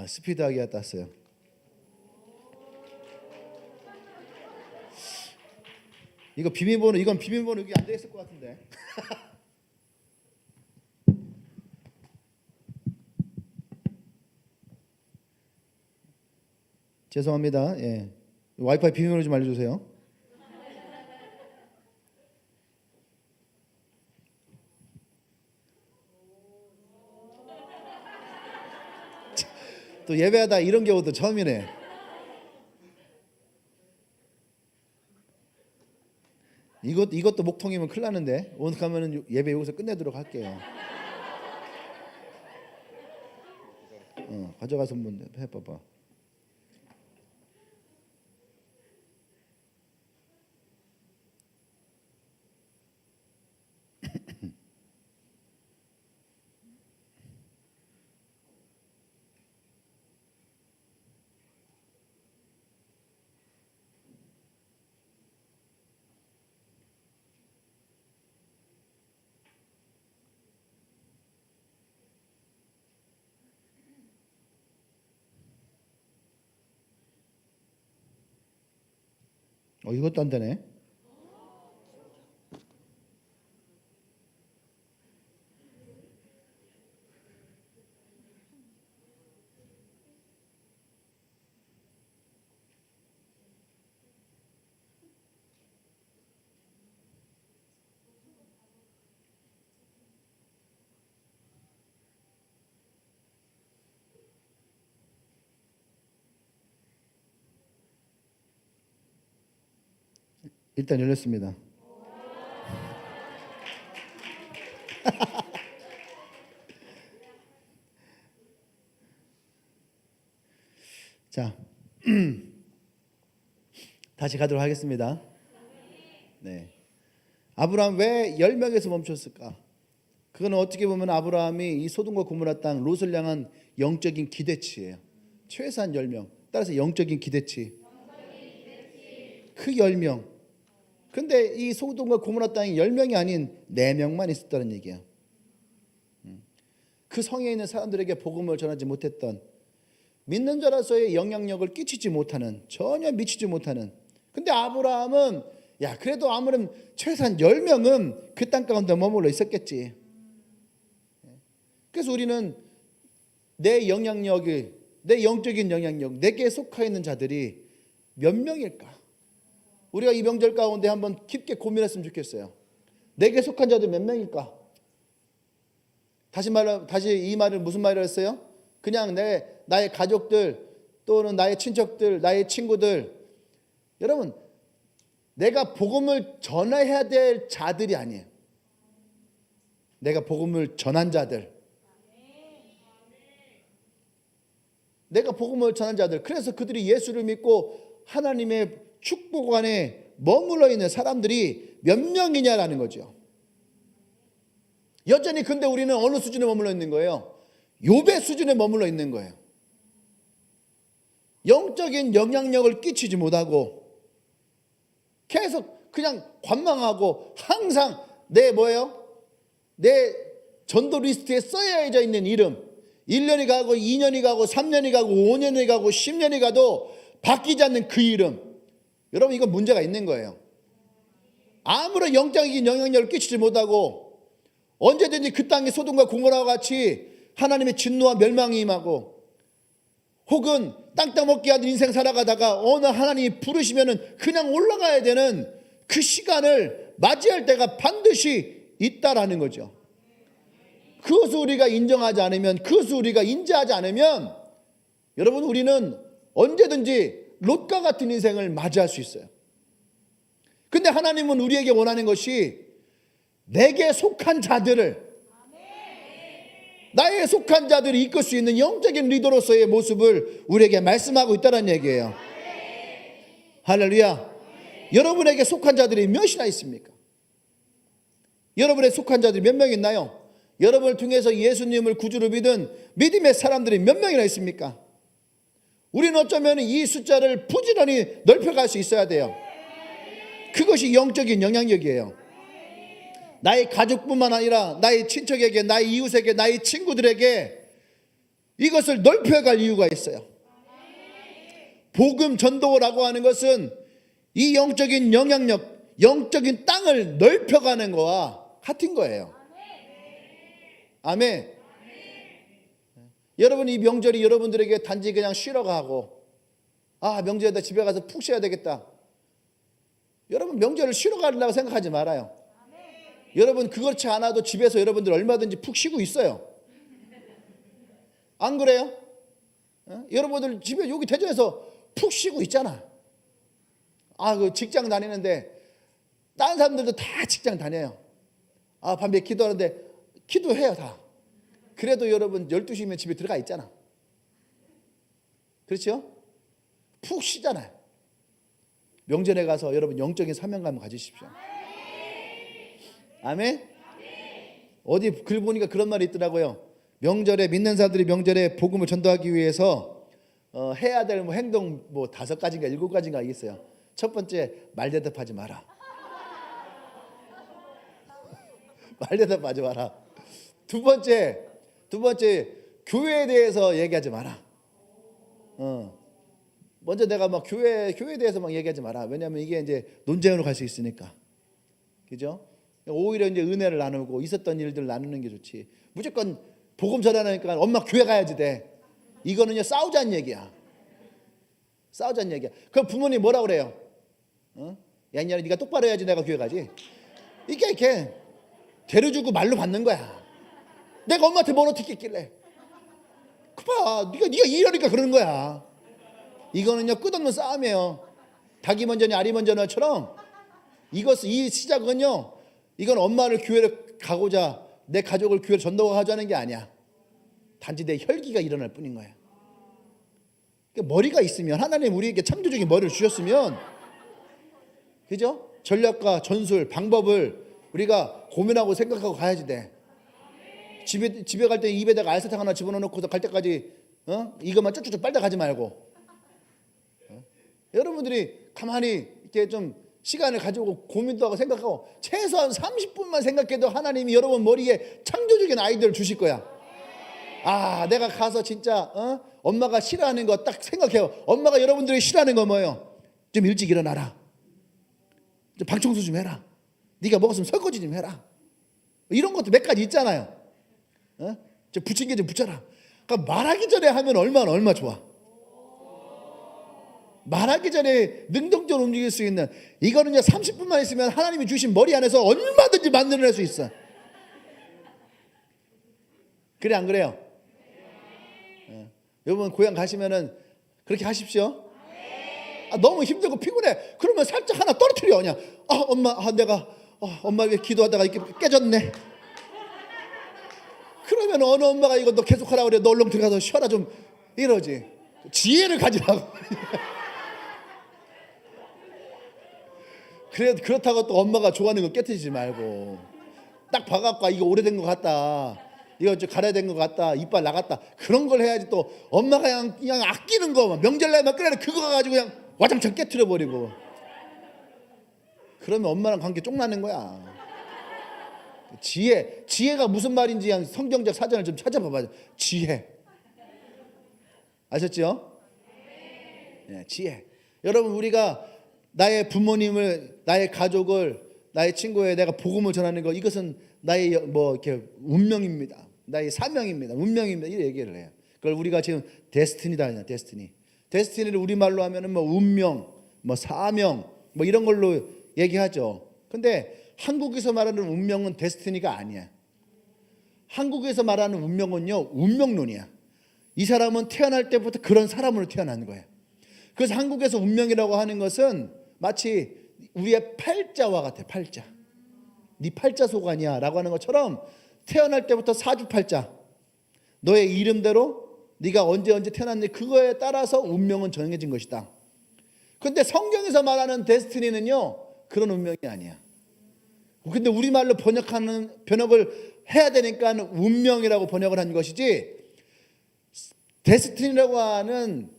스피드하게 갔다 왔어요. 이건 비밀번호 여기 안 돼 있을 것 같은데. 죄송합니다. 예. 와이파이 비밀번호 좀 알려주세요. 또 예배하다 이런 경우도 처음이네. 이것도 목통이면 큰일 나는데. 오늘 가면은 예배 여기서 끝내도록 할게요. 가져가서 한번 해봐봐. 이것도 안 되네. 일단 열렸습니다. 자, 다시 가도록 하겠습니다. 네. 아브라함 왜 10명에서 멈췄을까? 그건 어떻게 보면 아브라함이 이 소돔과 고모라 땅 롯을 향한 영적인 기대치예요. 최소한 10명. 따라서 영적인 기대치. 그 10명. 근데 이 소돔과 고모라 땅이 10명이 아닌 4명만 있었다는 얘기야. 그 성에 있는 사람들에게 복음을 전하지 못했던, 믿는 자로서의 영향력을 끼치지 못하는, 전혀 미치지 못하는. 근데 아브라함은 그래도 아무런 최소한 10명은 그 땅 가운데 머물러 있었겠지. 그래서 우리는 내 영향력이, 내 영적인 영향력, 내게 속하 있는 자들이 몇 명일까? 우리가 이 명절 가운데 한번 깊게 고민했으면 좋겠어요. 내게 속한 자들 몇 명일까? 다시 이 말을 무슨 말을 했어요? 그냥 나의 가족들 또는 나의 친척들, 나의 친구들. 여러분, 내가 복음을 전해야 될 자들이 아니에요. 내가 복음을 전한 자들. 내가 복음을 전한 자들. 그래서 그들이 예수를 믿고 하나님의 축복 안에 머물러 있는 사람들이 몇 명이냐라는 거죠. 여전히 근데 우리는 어느 수준에 머물러 있는 거예요? 욥의 수준에 머물러 있는 거예요. 영적인 영향력을 끼치지 못하고 계속 그냥 관망하고 항상 내 전도 리스트에 써야져 있는 이름, 1년이 가고 2년이 가고 3년이 가고 5년이 가고 10년이 가도 바뀌지 않는 그 이름. 여러분, 이건 문제가 있는 거예요. 아무런 영적인 영향력을 끼치지 못하고 언제든지 그 땅에 소돔과 고모라와 같이 하나님의 진노와 멸망이 임하고, 혹은 땅 따먹기 하는 인생 살아가다가 어느 하나님이 부르시면은 그냥 올라가야 되는 그 시간을 맞이할 때가 반드시 있다라는 거죠. 그것을 우리가 인정하지 않으면, 그것을 우리가 인지하지 않으면, 여러분, 우리는 언제든지 롯과 같은 인생을 맞이할 수 있어요. 근데 하나님은 우리에게 원하는 것이 내게 속한 자들을, 나의 속한 자들이 이끌 수 있는 영적인 리더로서의 모습을 우리에게 말씀하고 있다는 얘기예요. 할렐루야. 여러분에게 속한 자들이 몇이나 있습니까? 여러분의 속한 자들이 몇 명 있나요? 여러분을 통해서 예수님을 구주로 믿은 믿음의 사람들이 몇 명이나 있습니까? 우리는 어쩌면 이 숫자를 부지런히 넓혀갈 수 있어야 돼요. 그것이 영적인 영향력이에요. 나의 가족뿐만 아니라 나의 친척에게, 나의 이웃에게, 나의 친구들에게 이것을 넓혀갈 이유가 있어요. 복음 전도라고 하는 것은 이 영적인 영향력, 영적인 땅을 넓혀가는 거와 같은 거예요. 아멘. 여러분, 이 명절이 여러분들에게 단지 그냥 쉬러 가고, 명절에다 집에 가서 푹 쉬어야 되겠다. 여러분, 명절을 쉬러 가려고 생각하지 말아요. 여러분, 그렇지 않아도 집에서 여러분들 얼마든지 푹 쉬고 있어요. 안 그래요? 여러분들 집에 여기 대전에서 푹 쉬고 있잖아. 그 직장 다니는데 다른 사람들도 다 직장 다녀요. 밤에 기도하는데 기도해요 다. 그래도 여러분 12시면 집에 들어가 있잖아. 그렇죠? 푹 쉬잖아요. 명절에 가서 여러분 영적인 사명감을 가지십시오. 아멘? 어디 글 보니까 그런 말이 있더라고요. 명절에, 믿는 사람들이 명절에 복음을 전도하기 위해서 해야 될 행동 5가지인가 7가지인가 있어요. 첫 번째, 말대답하지 마라. 말대답하지 마라. 두 번째, 교회에 대해서 얘기하지 마라. 먼저 내가 교회에 대해서 얘기하지 마라. 왜냐하면 이게 이제 논쟁으로 갈 수 있으니까. 그죠? 오히려 이제 은혜를 나누고 있었던 일들 나누는 게 좋지. 무조건 복음 전하니까 엄마 교회 가야지 돼. 이거는요 싸우자는 얘기야. 싸우자는 얘기야. 그럼 부모님 뭐라 그래요? 야, 이년아, 네가 똑바로 해야지 내가 교회 가지. 이렇게 데려주고 말로 받는 거야. 내가 엄마한테 뭘 어떻게 했길래? 그봐, 네가 이러니까 그러는 거야. 이거는요 끝없는 싸움이에요. 닭이 먼저냐 알이 먼저냐처럼 이 시작은요, 이건 엄마를 교회를 가고자, 내 가족을 교회를 전도하자 하는 게 아니야. 단지 내 혈기가 일어날 뿐인 거야. 그러니까 머리가 있으면, 하나님 우리에게 창조적인 머리를 주셨으면, 그죠? 전략과 전술, 방법을 우리가 고민하고 생각하고 가야지 돼. 집에 갈 때 입에다가 알사탕 하나 집어넣고서 갈 때까지 이것만 쭉쭉쭉 빨다 가지 말고, 여러분들이 가만히 이렇게 좀 시간을 가지고 고민도 하고 생각하고 최소한 30분만 생각해도 하나님이 여러분 머리에 창조적인 아이디어를 주실 거야. 내가 가서 진짜 엄마가 싫어하는 거 딱 생각해요. 엄마가 여러분들이 싫어하는 거 뭐예요? 좀 일찍 일어나라. 좀 방청소 좀 해라. 네가 먹었으면 설거지 좀 해라. 이런 것도 몇 가지 있잖아요. 좀 부침개 좀 붙여라. 그러니까 말하기 전에 하면 얼마 좋아. 말하기 전에 능동적으로 움직일 수 있는, 이거는요 30분만 있으면 하나님이 주신 머리 안에서 얼마든지 만들어낼 수 있어. 그래 안 그래요? 여러분 고향 가시면은 그렇게 하십시오. 너무 힘들고 피곤해. 그러면 살짝 하나 떨어뜨려. 그냥 엄마, 내가 엄마 왜 기도하다가 이렇게 깨졌네. 그러면 어느 엄마가 이거 너 계속 하라고 그래. 너 얼른 들어가서 쉬어라 좀 이러지. 지혜를 가지라고. 그렇다고 또 엄마가 좋아하는 거 깨트리지 말고, 딱 봐갖고 이거 오래된 것 같다, 이거 좀 갈아야 된 것 같다, 이빨 나갔다, 그런 걸 해야지. 또 엄마가 그냥 아끼는 거 명절날만 끓여라 그거 가지고 그냥 와장창 깨트려 버리고, 그러면 엄마랑 관계 쪽나는 거야. 지혜가 무슨 말인지 그냥 성경적 사전을 좀 찾아봐봐요. 지혜 아셨죠? 네, 지혜. 여러분, 우리가 나의 부모님을, 나의 가족을, 나의 친구에 내가 복음을 전하는 거, 이것은 나의 이렇게 운명입니다. 나의 사명입니다. 운명입니다. 이렇게 얘기를 해요. 그걸 우리가 지금 데스티니다. 데스티니를 우리말로 하면은 운명, 사명, 이런 걸로 얘기하죠. 근데 한국에서 말하는 운명은 데스티니가 아니야. 한국에서 말하는 운명은요, 운명론이야. 이 사람은 태어날 때부터 그런 사람으로 태어난 거예요. 그래서 한국에서 운명이라고 하는 것은 마치 우리의 팔자와 같아. 팔자. 네 팔자 소관이야 라고 하는 것처럼 태어날 때부터 사주팔자, 너의 이름대로 네가 언제 태어났니 그거에 따라서 운명은 정해진 것이다. 근데 성경에서 말하는 데스티니는요 그런 운명이 아니야. 근데 우리말로 번역을 해야 되니까 운명이라고 번역을 한 것이지, 데스티니라고 하는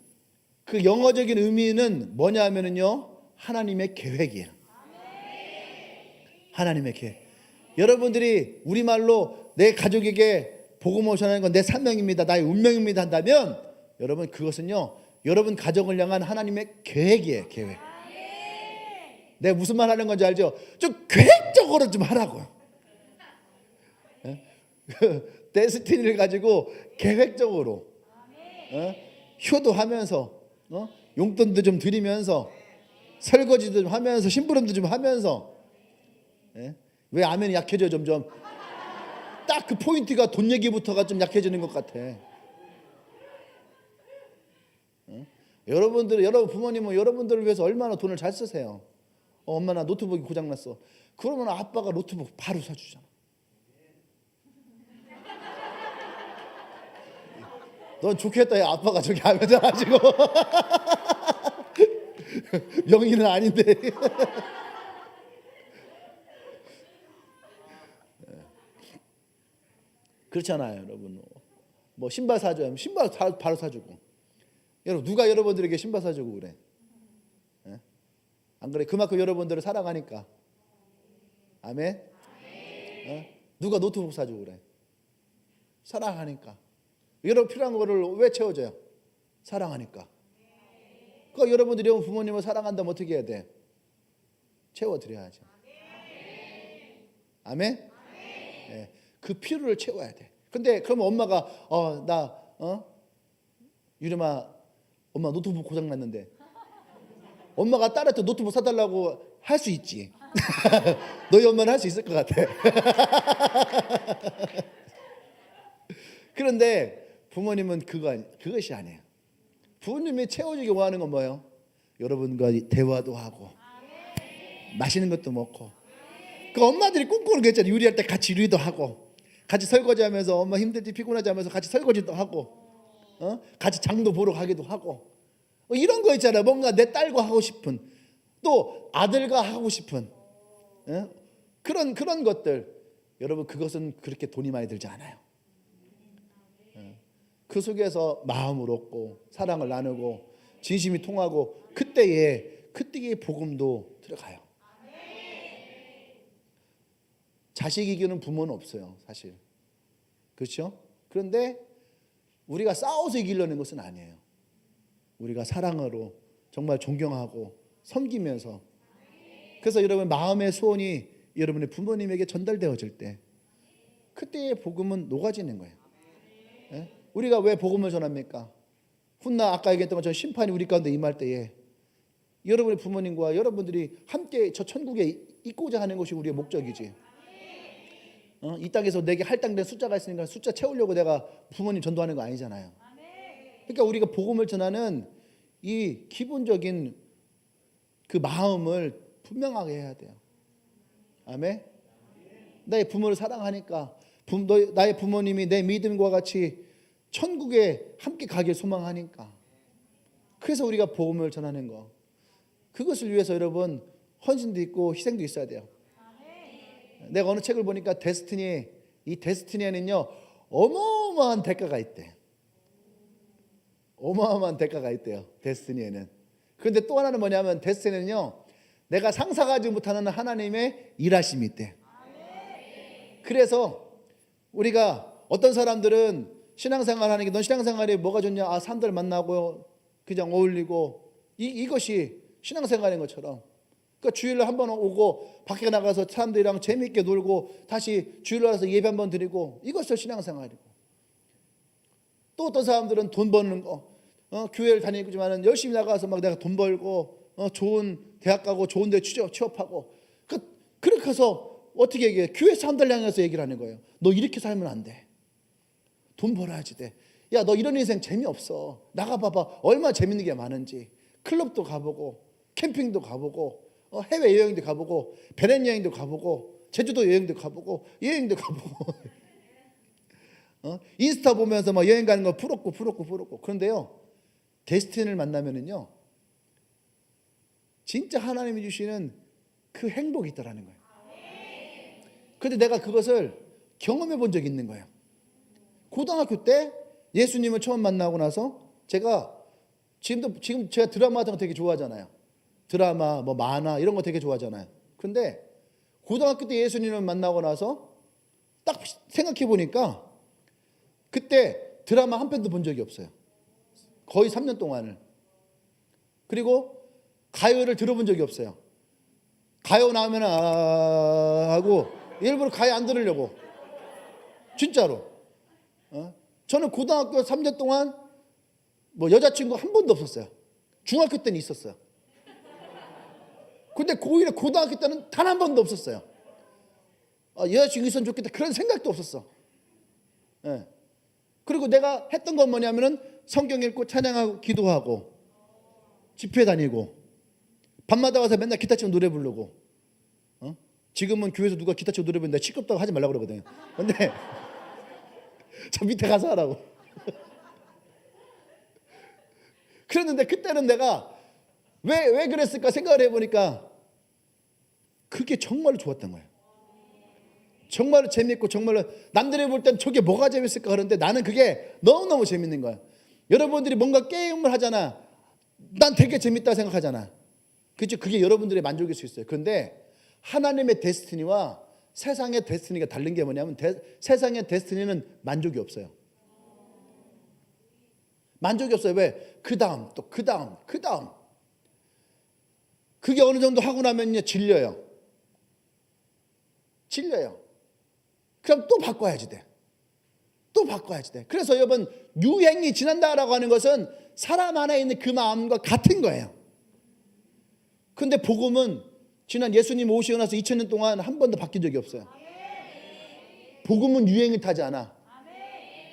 그 영어적인 의미는 뭐냐 하면은요, 하나님의 계획이에요. 하나님의 계획. 여러분들이 우리말로 내 가족에게 복음을 전하는 건 내 사명입니다, 나의 운명입니다 한다면 여러분 그것은요, 여러분 가정을 향한 하나님의 계획이에요. 계획. 내가 무슨 말 하는 건지 알죠? 좀 계획적으로 좀 하라고요. 데스티니를 가지고 계획적으로 효도하면서 용돈도 좀 드리면서 설거지도 좀 하면서 심부름도 좀 하면서. 왜 아멘이 약해져? 점점 딱 그 포인트가 돈 얘기부터가 좀 약해지는 것 같아. 여러분 부모님은 여러분들을 위해서 얼마나 돈을 잘 쓰세요. 엄마 나 노트북이 고장났어. 그러면 아빠가 노트북 바로 사주잖아. 넌 좋겠다. 야, 아빠가 저기 하면 가지고 명의는 아닌데. 그렇잖아요, 여러분. 뭐 신발 사줘요. 신발 바로 사주고. 여러분 누가 여러분들에게 신발 사주고 그래? 안 그래? 그만큼 여러분들을 사랑하니까. 아멘. 누가 노트북 사주고 그래? 사랑하니까. 여러분 필요한 거를 왜 채워줘요? 사랑하니까. 그러니까 여러분들이 부모님을 사랑한다면 어떻게 해야 돼? 채워드려야죠. 아멘. 그 필요를 채워야 돼. 근데 그러면 엄마가 유림아, 엄마 노트북 고장 났는데, 엄마가 딸한테 노트북 사달라고 할 수 있지. 너희 엄마는 할 수 있을 것 같아. 그런데 부모님은 그것이 아니에요. 부모님이 채워주기 원하는 건 뭐예요? 여러분과 대화도 하고 맛있는 것도 먹고. 그 엄마들이 꿈꾸는 게 있잖아요. 요리할 때 같이 요리도 하고, 같이 설거지하면서 엄마 힘들지 피곤하지 하면서 같이 설거지도 하고, 같이 장도 보러 가기도 하고, 이런 거 있잖아요. 뭔가 내 딸과 하고 싶은, 또 아들과 하고 싶은 그런 것들. 여러분 그것은 그렇게 돈이 많이 들지 않아요. 그 속에서 마음을 얻고 사랑을 나누고 진심이 통하고 그때에 복음도 들어가요. 자식 이기는 부모는 없어요, 사실. 그렇죠? 그런데 우리가 싸워서 이기려는 것은 아니에요. 우리가 사랑으로 정말 존경하고 섬기면서. 그래서 여러분 마음의 소원이 여러분의 부모님에게 전달되어질 때 그때의 복음은 녹아지는 거예요. 우리가 왜 복음을 전합니까? 훗날 아까 얘기했던 것처럼 심판이 우리 가운데 임할 때에 여러분의 부모님과 여러분들이 함께 저 천국에 있고자 하는 것이 우리의 목적이지. 이 땅에서 내게 할당된 숫자가 있으니까 숫자 채우려고 내가 부모님 전도하는 거 아니잖아요. 그러니까 우리가 복음을 전하는 이 기본적인 그 마음을 분명하게 해야 돼요. 아멘. 나의 부모를 사랑하니까, 나의 부모님이 내 믿음과 같이 천국에 함께 가길 소망하니까. 그래서 우리가 복음을 전하는 거. 그것을 위해서 여러분 헌신도 있고 희생도 있어야 돼요. 내가 어느 책을 보니까 이 데스티니에는요 어마어마한 대가가 있대. 어마어마한 대가가 있대요, 데스티니에는. 그런데 또 하나는 뭐냐면 데스티니는요 내가 상상하지 못하는 하나님의 일하심이 있대. 그래서 우리가 어떤 사람들은 신앙생활 하는 게, 넌 신앙생활이 뭐가 좋냐? 사람들 만나고 그냥 어울리고 이것이 신앙생활인 것처럼. 그러니까 주일날 한번 오고 밖에 나가서 사람들이랑 재미있게 놀고 다시 주일날 와서 예배 한번 드리고, 이것이 신앙생활이고. 또 어떤 사람들은 돈 버는 거, 교회를 다니지만은 열심히 나가서 막 내가 돈 벌고 좋은 대학 가고 좋은 데 취업하고. 그렇게 해서 어떻게 얘기해? 교회 사람들 향해서 얘기를 하는 거예요. 너 이렇게 살면 안 돼. 돈 벌어야지 돼. 야, 너 이런 인생 재미없어. 나가봐봐. 얼마나 재밌는 게 많은지. 클럽도 가보고 캠핑도 가보고 해외여행도 가보고 배낭여행도 가보고 제주도 여행도 가보고 여행도 가보고 인스타 보면서 막 여행 가는 거 부럽고. 그런데요 데스티니를 만나면은요 진짜 하나님이 주시는 그 행복이 있다라는 거예요. 그런데 내가 그것을 경험해 본 적이 있는 거예요. 고등학교 때 예수님을 처음 만나고 나서 제가 지금 제가 드라마 같은 거 되게 좋아하잖아요. 드라마, 뭐 만화 이런 거 되게 좋아하잖아요. 그런데 고등학교 때 예수님을 만나고 나서 딱 생각해 보니까 그때 드라마 한 편도 본 적이 없어요. 거의 3년 동안을. 그리고 가요를 들어본 적이 없어요. 가요 나오면 하고 일부러 가요 안 들으려고. 진짜로. 저는 고등학교 3년 동안 뭐 여자친구 한 번도 없었어요. 중학교 때는 있었어요. 근데 오히려 고등학교 때는 단 한 번도 없었어요. 여자친구 있으면 좋겠다 그런 생각도 없었어. 예. 그리고 내가 했던 건 뭐냐면은 성경 읽고 찬양하고 기도하고 집회 다니고 밤마다 와서 맨날 기타 치고 노래 부르고. 지금은 교회에서 누가 기타 치고 노래 부르는데 시끄럽다고 하지 말라고 그러거든요. 근데 저 밑에 가서 하라고. 그랬는데 그때는 내가 왜 그랬을까 생각을 해보니까 그게 정말로 좋았던 거예요. 정말로 재밌고 정말로 남들이 볼 땐 저게 뭐가 재밌을까 그러는데 나는 그게 너무너무 재밌는 거야. 여러분들이 뭔가 게임을 하잖아. 난 되게 재밌다 생각하잖아. 그렇죠? 그게 여러분들의 만족일 수 있어요. 그런데 하나님의 데스티니와 세상의 데스티니가 다른 게 뭐냐면 세상의 데스티니는 만족이 없어요. 만족이 없어요. 왜? 그 다음 또 그 다음 그 다음. 그게 어느 정도 하고 나면요 질려요. 그럼 또 바꿔야지 돼. 또 바꿔야지 돼. 그래서 여러분 유행이 지난다라고 하는 것은 사람 안에 있는 그 마음과 같은 거예요. 근데 복음은 지난 예수님 오시고 나서 2000년 동안 한 번도 바뀐 적이 없어요. 복음은 유행을 타지 않아.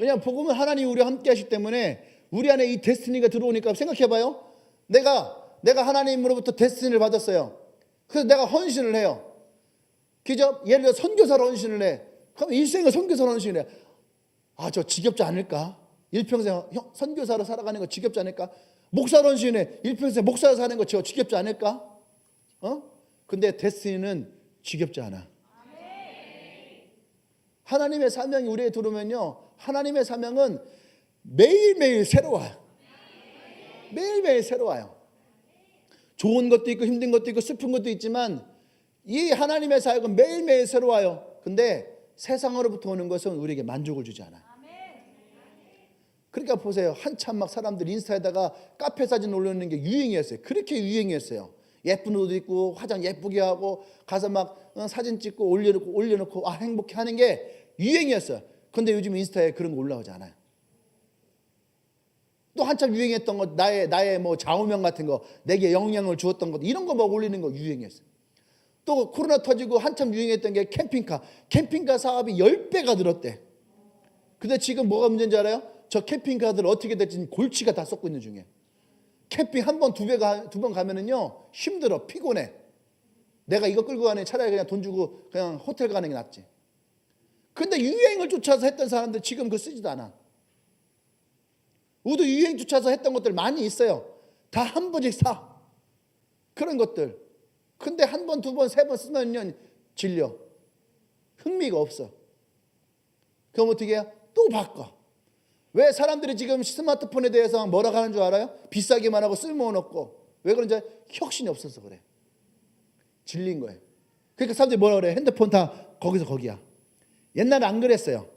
왜냐하면 복음은 하나님이 우리와 함께 하시기 때문에 우리 안에 이 데스티니가 들어오니까 생각해봐요. 내가 하나님으로부터 데스티니를 받았어요. 그래서 내가 헌신을 해요. 그죠? 예를 들어 선교사로 헌신을 해. 그럼 일생을 선교사로 헌신을 해. 저 지겹지 않을까? 일평생 선교사로 살아가는 거 지겹지 않을까? 목사로 헌신해. 일평생 목사로 사는 거 지겹지 않을까? 근데 데스티니는 지겹지 않아. 하나님의 사명이 우리에게 들어오면요. 하나님의 사명은 매일매일 새로워요. 매일매일 새로워요. 좋은 것도 있고 힘든 것도 있고 슬픈 것도 있지만 이 하나님의 사역은 매일매일 새로워요. 근데 세상으로부터 오는 것은 우리에게 만족을 주지 않아요. 그러니까 보세요. 한참 막 사람들 인스타에다가 카페 사진 올리는 게 유행이었어요. 그렇게 유행이었어요. 예쁜 옷 입고 화장 예쁘게 하고 가서 막 사진 찍고 올려놓고 행복해 하는 게 유행이었어요. 근데 요즘 인스타에 그런 거 올라오지 않아요. 또 한참 유행했던 거 나의 뭐 좌우명 같은 거 내게 영향을 주었던 것 이런 거 막 올리는 거 유행이었어요. 또 코로나 터지고 한참 유행했던 게 캠핑카 사업이 10배가 늘었대. 근데 지금 뭐가 문제인지 알아요? 저 캠핑카들 어떻게 될지 골치가 다 썩고 있는 중이에요. 캠핑 한 번, 두 번 가면은요 힘들어, 피곤해. 내가 이거 끌고 가네 차라리 그냥 돈 주고 그냥 호텔 가는 게 낫지. 근데 유행을 쫓아서 했던 사람들 지금 그거 쓰지도 않아. 우리도 유행 쫓아서 했던 것들 많이 있어요. 다 한 번씩 사. 그런 것들. 근데 한 번, 두 번, 세 번 쓰면요 질려. 흥미가 없어. 그럼 어떻게 해요? 또 바꿔. 왜 사람들이 지금 스마트폰에 대해서 뭐라고 하는 줄 알아요? 비싸기만 하고 쓸모는 없고. 왜 그런지 혁신이 없어서 그래. 질린 거예요. 그러니까 사람들이 뭐라 그래? 핸드폰 다 거기서 거기야. 옛날에 안 그랬어요.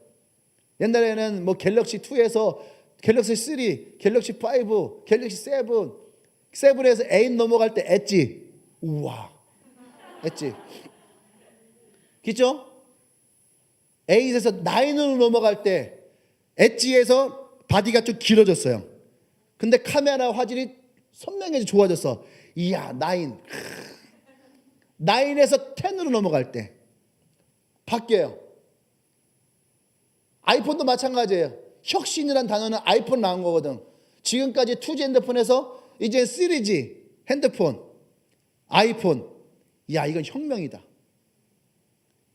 옛날에는 뭐 갤럭시 2에서 갤럭시 3, 갤럭시 5, 갤럭시 7, 7에서 8 넘어갈 때 엣지. 우와. 엣지. 그죠? 8에서 9으로 넘어갈 때 엣지에서 바디가 좀 길어졌어요. 근데 카메라 화질이 선명해져 좋아졌어. 이야, 9. 9에서 10으로 넘어갈 때 바뀌어요. 아이폰도 마찬가지예요. 혁신이란 단어는 아이폰 나온 거거든. 지금까지 2G 핸드폰에서 이제 3G 핸드폰, 아이폰. 야, 이건 혁명이다.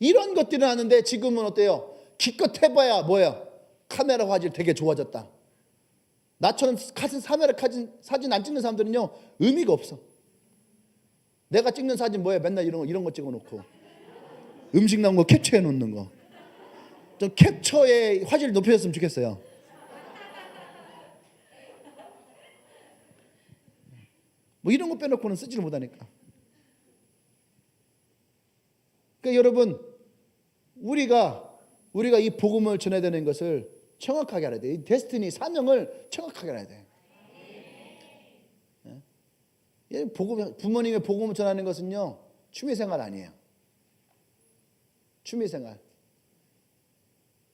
이런 것들이 나왔는데 지금은 어때요? 기껏 해봐야 뭐야? 카메라 화질 되게 좋아졌다. 나처럼 사진 안 찍는 사람들은요 의미가 없어. 내가 찍는 사진 뭐야? 맨날 이런 거 찍어놓고 음식 나온 거 캡처해 놓는 거. 좀 캡처의 화질 높여줬으면 좋겠어요. 뭐 이런 거 빼놓고는 쓰지를 못하니까. 그러니까 여러분, 우리가 이 복음을 전해야 되는 것을 정확하게 알아야 돼. 이 데스티니, 사명을 정확하게 알아야 돼. 부모님의 복음을 전하는 것은요, 취미생활 아니에요.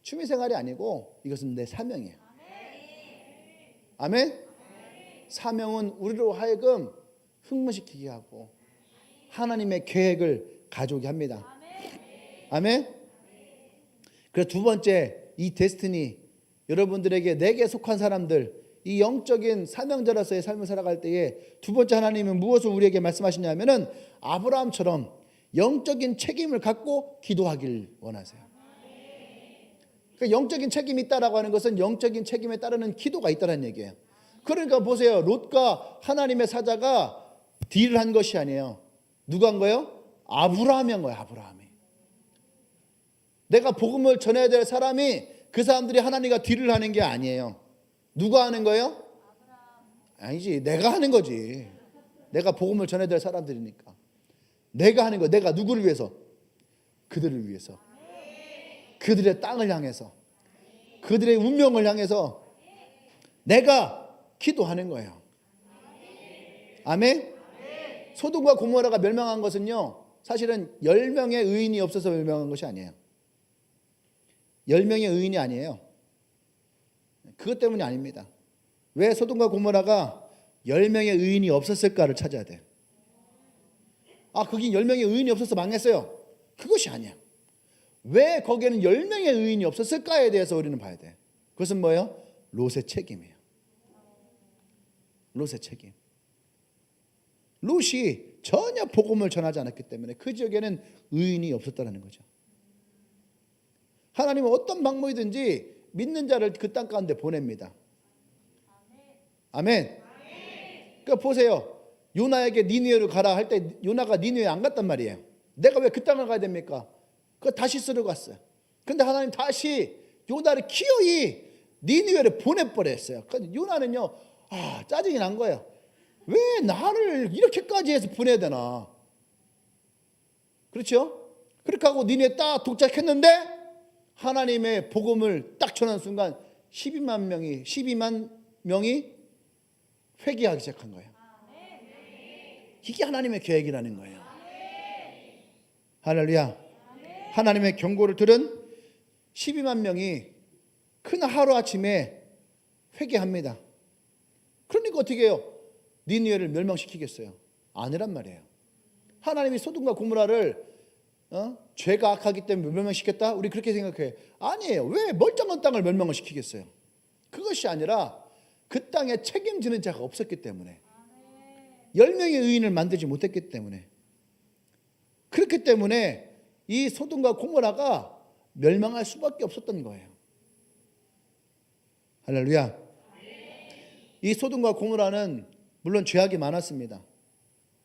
취미생활이 아니고 이것은 내 사명이에요. 아멘? 사명은 우리로 하여금 흥분시키게 하고 하나님의 계획을 가져오게 합니다. 아멘? 그래서 두 번째, 이 데스티니, 여러분들에게 내게 속한 사람들, 이 영적인 사명자로서의 삶을 살아갈 때에 두 번째 하나님은 무엇을 우리에게 말씀하시냐면은 아브라함처럼 영적인 책임을 갖고 기도하길 원하세요. 그러니까 영적인 책임이 있다라고 하는 것은 영적인 책임에 따르는 기도가 있다는 얘기예요. 그러니까 보세요, 롯과 하나님의 사자가 딜을 한 것이 아니에요. 누가 한 거예요? 아브라함이 한 거예요. 아브라함이. 내가 복음을 전해야 될 사람이, 그 사람들이 하나님과 딜을 하는 게 아니에요. 누가 하는 거예요? 아니지, 내가 하는 거지. 내가 복음을 전해야 될 사람들이니까 내가 하는 거. 내가 누구를 위해서? 그들을 위해서, 그들의 땅을 향해서, 그들의 운명을 향해서 내가 기도하는 거예요. 아멘? 소돔과 고모라가 멸망한 것은요, 사실은 10명의 의인이 없어서 멸망한 것이 아니에요. 10명의 의인이 아니에요. 그것 때문이 아닙니다. 왜 소돔과 고모라가 10명의 의인이 없었을까를 찾아야 돼요. 거긴 10명의 의인이 없어서 망했어요. 그것이 아니야. 왜 거기에는 10명의 의인이 없었을까에 대해서 우리는 봐야 돼. 그것은 뭐예요? 롯의 책임이에요. 롯의 책임. 롯이 전혀 복음을 전하지 않았기 때문에 그 지역에는 의인이 없었다는 거죠. 하나님은 어떤 방법이든지 믿는 자를 그 땅 가운데 보냅니다. 아멘. 그러니까 보세요, 요나에게 니느웨로 가라 할 때 요나가 니느웨에 안 갔단 말이에요. 내가 왜 그 땅을 가야 됩니까? 그거 다시 쓰러 갔어요. 근데 하나님 다시 요나를 기어이 니느웨를 보내버렸어요. 그러니까 요나는요, 짜증이 난 거예요. 왜 나를 이렇게까지 해서 보내야 되나? 그렇죠? 그렇게 하고 니느웨에 딱 도착했는데 하나님의 복음을 딱 전하는 순간 12만 명이 회개하기 시작한 거예요. 이게 하나님의 계획이라는 거예요. 할렐루야. 하나님의 경고를 들은 12만 명이 큰 하루아침에 회개합니다. 그러니까 어떻게 해요? 니느웨를 멸망시키겠어요? 아니란 말이에요. 하나님이 소돔과 고모라를 죄가 악하기 때문에 멸망시켰다? 우리 그렇게 생각해. 아니에요. 왜 멀쩡한 땅을 멸망을 시키겠어요? 그것이 아니라 그 땅에 책임지는 자가 없었기 때문에, 10명의 의인을 만들지 못했기 때문에, 그렇기 때문에 이 소돔과 고모라가 멸망할 수밖에 없었던 거예요. 할렐루야. 이 소돔과 고모라는 물론 죄악이 많았습니다.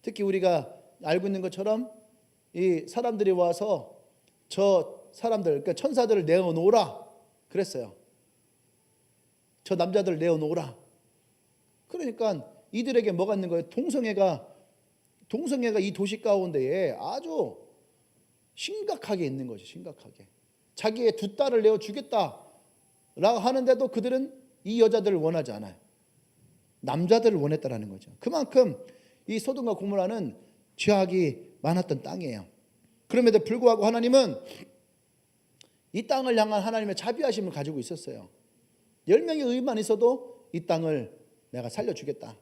특히 우리가 알고 있는 것처럼 이 사람들이 와서 저 사람들, 그러니까 천사들을 내어놓으라 그랬어요. 저 남자들을 내어놓으라. 그러니까 이들에게 뭐가 있는 거예요? 동성애가 이 도시 가운데에 아주 심각하게 있는 거죠. 심각하게. 자기의 두 딸을 내어주겠다라고 하는데도 그들은 이 여자들을 원하지 않아요. 남자들을 원했다라는 거죠. 그만큼 이 소돔과 고모라는 죄악이 많았던 땅이에요. 그럼에도 불구하고 하나님은 이 땅을 향한 하나님의 자비하심을 가지고 있었어요. 10명의 의인만 있어도 이 땅을 내가 살려주겠다.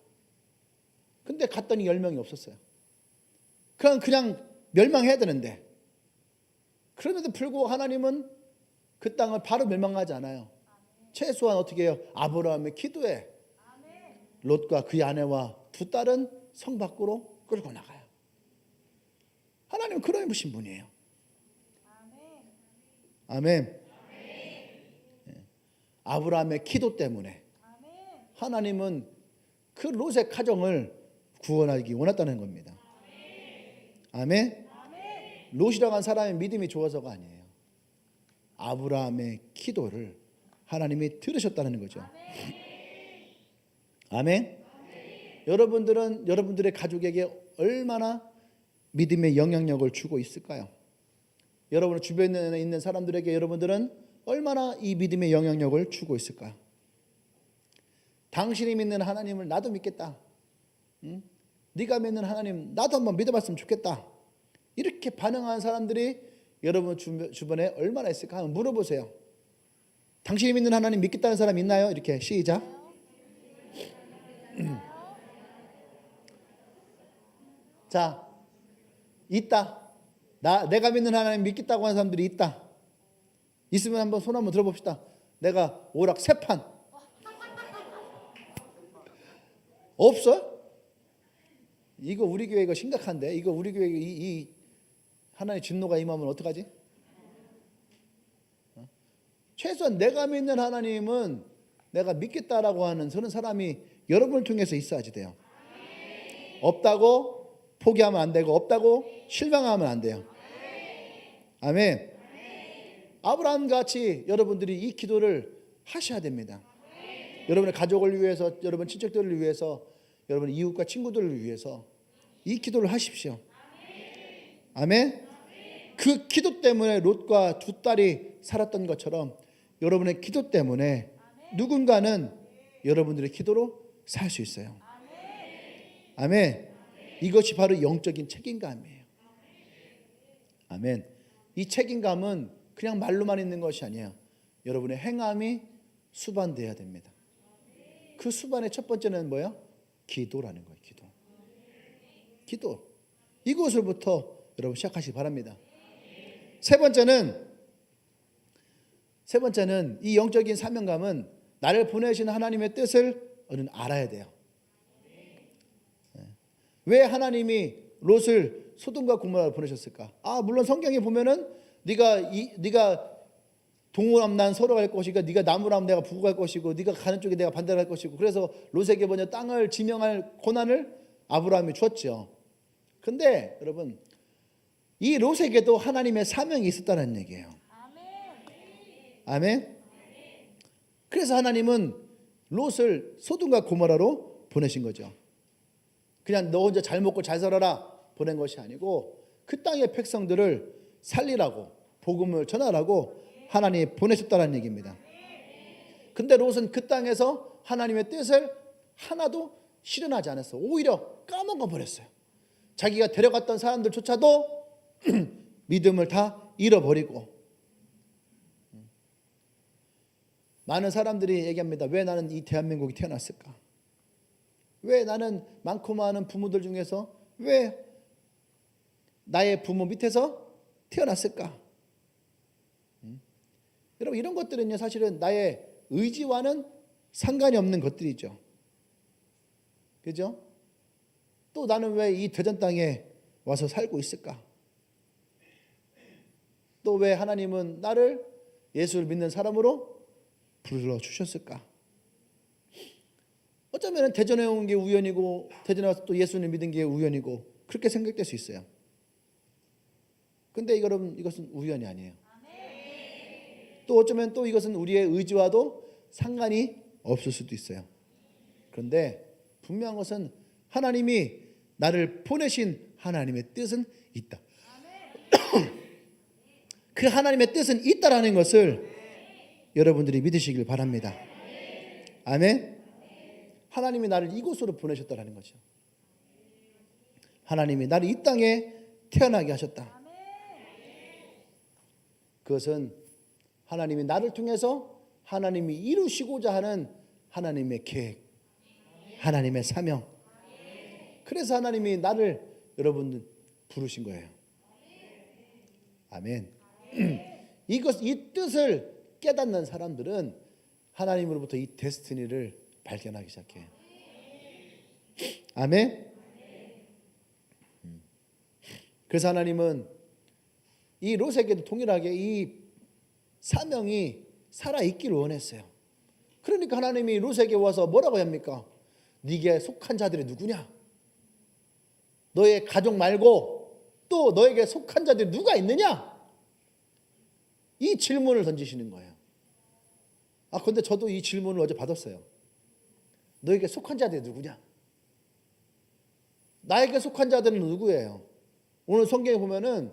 근데 갔더니 10명이 없었어요. 그냥 멸망해야 되는데, 그럼에도 불구하고 하나님은 그 땅을 바로 멸망하지 않아요. 최소한 어떻게 해요? 아브라함의 기도에 롯과 그의 아내와 두 딸은 성 밖으로 끌고 나가요. 하나님은 그런 분이신 분이에요. 아멘. 아브라함의 기도 때문에 하나님은 그 롯의 가정을 구원하기 원했다는 겁니다. 아멘. 롯이라고 한 사람의 믿음이 좋아서가 아니에요. 아브라함의 기도를 하나님이 들으셨다는 거죠. 아멘. 여러분들은 여러분들의 가족에게 얼마나 믿음의 영향력을 주고 있을까요? 여러분 주변에 있는 사람들에게 여러분들은 얼마나 이 믿음의 영향력을 주고 있을까요? 당신이 믿는 하나님을 나도 믿겠다. 응? 네가 믿는 하나님 나도 한번 믿어봤으면 좋겠다. 이렇게 반응하는 사람들이 여러분 주변에 얼마나 있을까 한번 물어보세요. 당신이 믿는 하나님 믿겠다는 사람 있나요? 이렇게 시작. 자, 있다. 내가 믿는 하나님 믿겠다고 하는 사람들이 있다. 있으면 한번 손 한번 들어봅시다. 내가 오락 세 판. 없어? 이거 우리 교회 이거 심각한데. 이거 우리 교회 이 하나님의 진노가 임하면 어떡하지? 최소한 내가 믿는 하나님은 내가 믿겠다라고 하는 그런 사람이 여러분을 통해서 있어야지 돼요. 없다고 포기하면 안 되고 없다고 실망하면 안 돼요. 아멘. 아브라함 같이 여러분들이 이 기도를 하셔야 됩니다. 여러분의 가족을 위해서, 여러분 친척들을 위해서, 여러분 이웃과 친구들을 위해서 이 기도를 하십시오. 아멘. 그 기도 때문에 롯과 두 딸이 살았던 것처럼 여러분의 기도 때문에 누군가는 여러분들의 기도로 살 수 있어요. 아멘. 이것이 바로 영적인 책임감이에요. 아멘. 이 책임감은 그냥 말로만 있는 것이 아니에요. 여러분의 행함이 수반돼야 됩니다. 그 수반의 첫 번째는 뭐예요? 기도라는 거예요. 기도. 이것을부터 여러분 시작하시기 바랍니다. 세 번째는 이 영적인 사명감은 나를 보내신 하나님의 뜻을 우리는 알아야 돼요. 왜 하나님이 롯을 소돔과 고모라로 보내셨을까? 물론 성경에 보면은 네가 동호남난 서로 갈 것이고 네가 남으로 하면 내가 북으로 갈 것이고 네가 가는 쪽에 내가 반대로 갈 것이고 그래서 롯에게 먼저 땅을 지명할 고난을 아브라함이 주었죠. 근데 여러분 이 롯에게도 하나님의 사명이 있었다는 얘기예요. 아멘. 그래서 하나님은 롯을 소돔과 고모라로 보내신 거죠. 그냥 너 혼자 잘 먹고 잘 살아라 보낸 것이 아니고 그 땅의 백성들을 살리라고 복음을 전하라고 하나님이 보내셨다는 얘기입니다. 근데 롯은 그 땅에서 하나님의 뜻을 하나도 실현하지 않았어. 오히려 까먹어 버렸어요. 자기가 데려갔던 사람들조차도 믿음을 다 잃어버리고. 많은 사람들이 얘기합니다. 왜 나는 이 대한민국에 태어났을까? 왜 나는 많고 많은 부모들 중에서 왜 나의 부모 밑에서 태어났을까? 여러분 이런 것들은요 사실은 나의 의지와는 상관이 없는 것들이죠. 그죠? 또 나는 왜 이 대전 땅에 와서 살고 있을까? 또 왜 하나님은 나를 예수를 믿는 사람으로 불러주셨을까? 어쩌면 대전에 온 게 우연이고 대전에 와서 또 예수를 믿은 게 우연이고 그렇게 생각될 수 있어요. 근데 여러분 이것은 우연이 아니에요. 또 어쩌면 또 이것은 우리의 의지와도 상관이 없을 수도 있어요. 그런데 분명한 것은 하나님이 나를 보내신 하나님의 뜻은 있다. 그 하나님의 뜻은 있다라는 것을 여러분들이 믿으시길 바랍니다. 아멘. 하나님이 나를 이곳으로 보내셨다라는 거죠. 하나님이 나를 이 땅에 태어나게 하셨다. 그것은 하나님이 나를 통해서 하나님이 이루시고자 하는 하나님의 계획, 하나님의 사명. 그래서 하나님이 나를 여러분들 부르신 거예요. 아멘. 이 뜻을 깨닫는 사람들은 하나님으로부터 이 데스티니를 발견하기 시작해요. 아멘. 그래서 하나님은 이 롯에게도 동일하게 이 사명이 살아있기를 원했어요. 그러니까 하나님이 롯에게 와서 뭐라고 합니까? 네게 속한 자들이 누구냐? 너의 가족 말고 또 너에게 속한 자들이 누가 있느냐? 이 질문을 던지시는 거예요. 그런데 저도 이 질문을 어제 받았어요. 너에게 속한 자들이 누구냐? 나에게 속한 자들은 누구예요? 오늘 성경에 보면은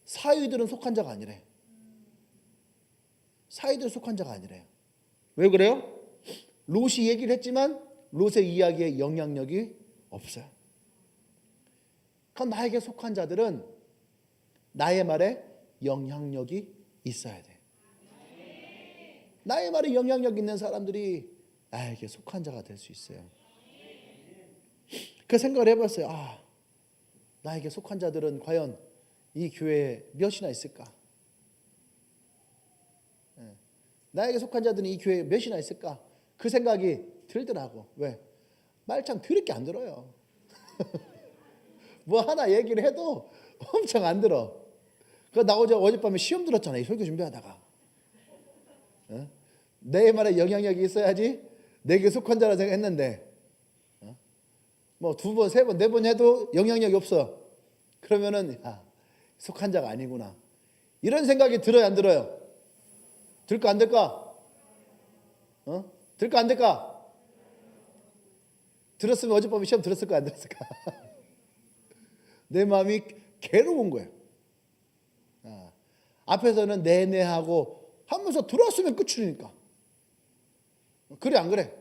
사위들은 속한 자가 아니래. 사위들 속한 자가 아니래요. 왜 그래요? 롯이 얘기를 했지만 롯의 이야기에 영향력이 없어요. 그럼 나에게 속한 자들은 나의 말에 영향력이 있어야 돼. 나의 말에 영향력 있는 사람들이 나에게 속한 자가 될 수 있어요. 그 생각을 해봤어요. 나에게 속한 자들은 과연 이 교회에 몇이나 있을까? 나에게 속한 자들은 이 교회에 몇이나 있을까? 그 생각이 들더라고. 왜? 말 참 더럽게 안 들어요. 뭐 하나 얘기를 해도 엄청 안 들어. 나 어젯밤에 시험 들었잖아. 이 설교 준비하다가. 내 말에 영향력이 있어야지 내게 속한 자라 생각했는데 뭐 2번, 3번, 4번 해도 영향력이 없어. 그러면은 속한 자가 아니구나. 이런 생각이 들어요, 안 들어요? 들까 안 들까? 들까 안 들까? 들었으면 어젯밤에 시험 들었을까 안 들었을까? 내 마음이 괴로운 거예요. 앞에서는 네네 하고 하면서 들었으면 끝이니까. 그래 안 그래?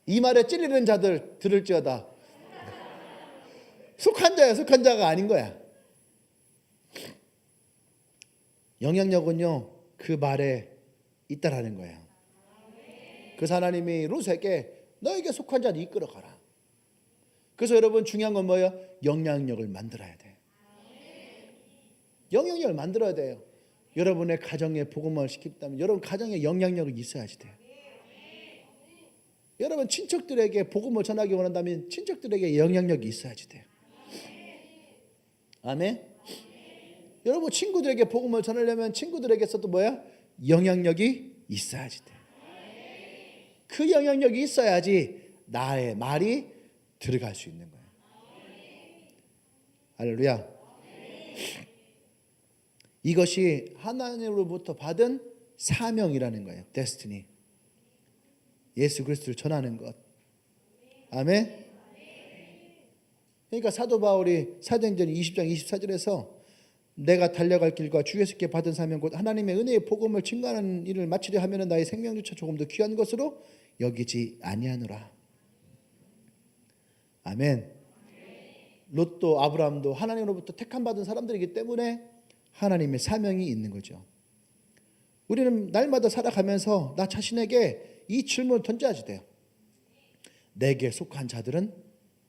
이 말에 찔리는 자들 들을지어다. 속한 자야, 속한 자가 아닌 거야. 영향력은요 그 말에 있다라는 거예요. 그래서 하나님이 롯에게 너에게 속한 자를 이끌어 가라. 그래서 여러분 중요한 건 뭐예요? 영향력을 만들어야 돼. 영향력을 만들어야 돼요. 여러분의 가정에 복음을 시켰다면 여러분 가정에 영향력이 있어야지 돼요. 여러분 친척들에게 복음을 전하기 원한다면 친척들에게 영향력이 있어야지 돼요. 아멘. 여러분 친구들에게 복음을 전하려면 친구들에게서도 뭐야? 영향력이 있어야지 돼요. 그 영향력이 있어야지 나의 말이 들어갈 수 있는 거예요. 할렐루야. 이것이 하나님으로부터 받은 사명이라는 거예요. 데스티니. 예수 그리스도를 전하는 것. 아멘. 그러니까 사도 바울이 사도행전 20장 24절에서 내가 달려갈 길과 주 예수께 받은 사명 곧 하나님의 은혜의 복음을 증거하는 일을 마치려 하면 나의 생명조차 조금 더 귀한 것으로 여기지 아니하노라. 아멘. 롯도 아브라함도 하나님으로부터 택함 받은 사람들이기 때문에 하나님의 사명이 있는 거죠. 우리는 날마다 살아가면서 나 자신에게 이 질문을 던져야지 돼요. 내게 속한 자들은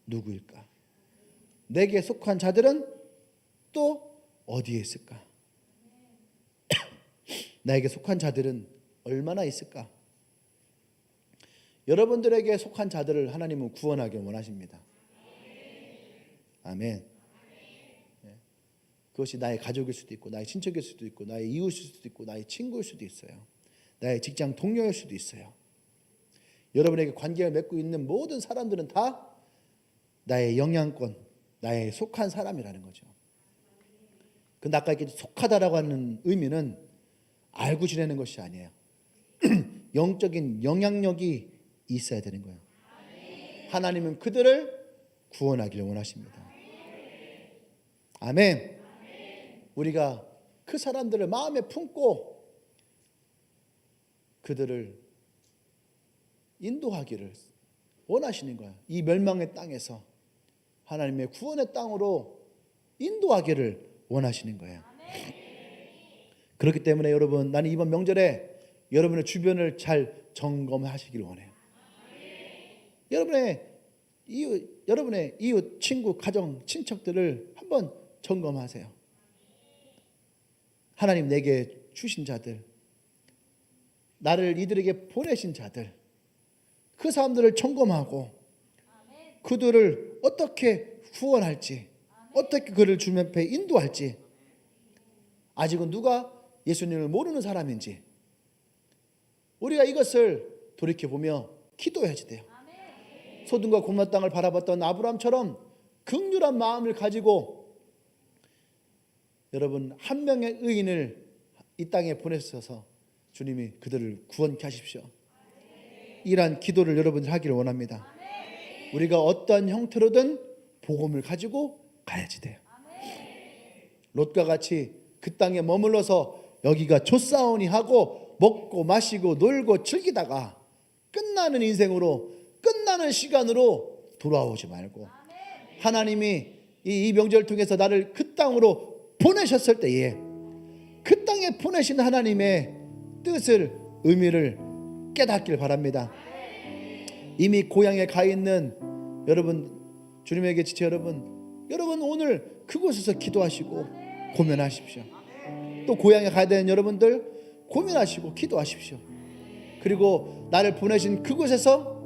누구일까? 내게 속한 자들은 또 어디에 있을까? 나에게 속한 자들은 얼마나 있을까? 여러분들에게 속한 자들을 하나님은 구원하기 원하십니다. 아멘. 그것이 나의 가족일 수도 있고 나의 친척일 수도 있고 나의 이웃일 수도 있고 나의 친구일 수도 있어요. 나의 직장 동료일 수도 있어요. 여러분에게 관계를 맺고 있는 모든 사람들은 다 나의 영향권, 나의 속한 사람이라는 거죠. 근데 아까 이렇게 속하다라고 하는 의미는 알고 지내는 것이 아니에요. 영적인 영향력이 있어야 되는 거예요. 하나님은 그들을 구원하기를 원하십니다. 아멘. 우리가 그 사람들을 마음에 품고 그들을 인도하기를 원하시는 거예요. 이 멸망의 땅에서 하나님의 구원의 땅으로 인도하기를 원하시는 거예요. 그렇기 때문에 여러분, 나는 이번 명절에 여러분의 주변을 잘 점검하시기를 원해요. 여러분의 이웃, 친구, 가정, 친척들을 한번 점검하세요. 하나님 내게 주신 자들, 나를 이들에게 보내신 자들, 그 사람들을 점검하고 그들을 어떻게 후원할지, 어떻게 그를 주님 앞에 인도할지, 아직은 누가 예수님을 모르는 사람인지 우리가 이것을 돌이켜보며 기도해야지 돼요. 소돔과 고모라 땅을 바라봤던 아브라함처럼 긍휼한 마음을 가지고 여러분 한 명의 의인을 이 땅에 보내셔서 주님이 그들을 구원케 하십시오. 이러한 기도를 여러분들 하기를 원합니다. 우리가 어떠한 형태로든 복음을 가지고 가야지 돼요. 롯과 같이 그 땅에 머물러서 여기가 좋사오니 하고 먹고 마시고 놀고 즐기다가 끝나는 인생으로, 끝나는 시간으로 돌아오지 말고, 하나님이 이 명절을 통해서 나를 그 땅으로 보내셨을 때에 그 땅에 보내신 하나님의 뜻을, 의미를 깨닫길 바랍니다. 이미 고향에 가 있는 여러분, 주님에게 지체 여러분 오늘 그곳에서 기도하시고 고민하십시오. 또 고향에 가야 되는 여러분들 고민하시고 기도하십시오. 그리고 나를 보내신 그곳에서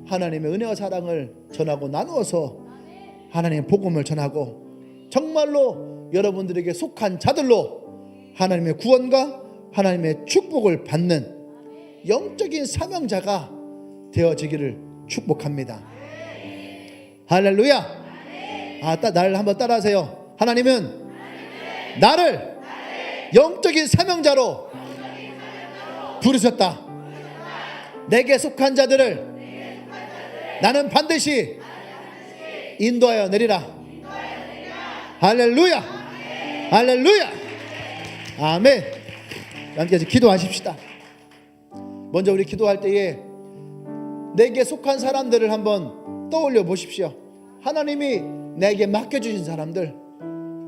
하나님의 은혜와 사랑을 전하고 나누어서 하나님의 복음을 전하고 정말로 여러분들에게 속한 자들로 하나님의 구원과 하나님의 축복을 받는 영적인 사명자가 되어지기를 축복합니다. 할렐루야. 나를 한번 따라하세요. 하나님은 나를 영적인 사명자로 부르셨다. 내게 속한 자들을 나는 반드시 인도하여 내리라. 할렐루야. 할렐루야. 아멘. 함께 기도하십시다. 먼저 우리 기도할 때에 내게 속한 사람들을 한번 떠올려 보십시오. 하나님이 내게 맡겨주신 사람들,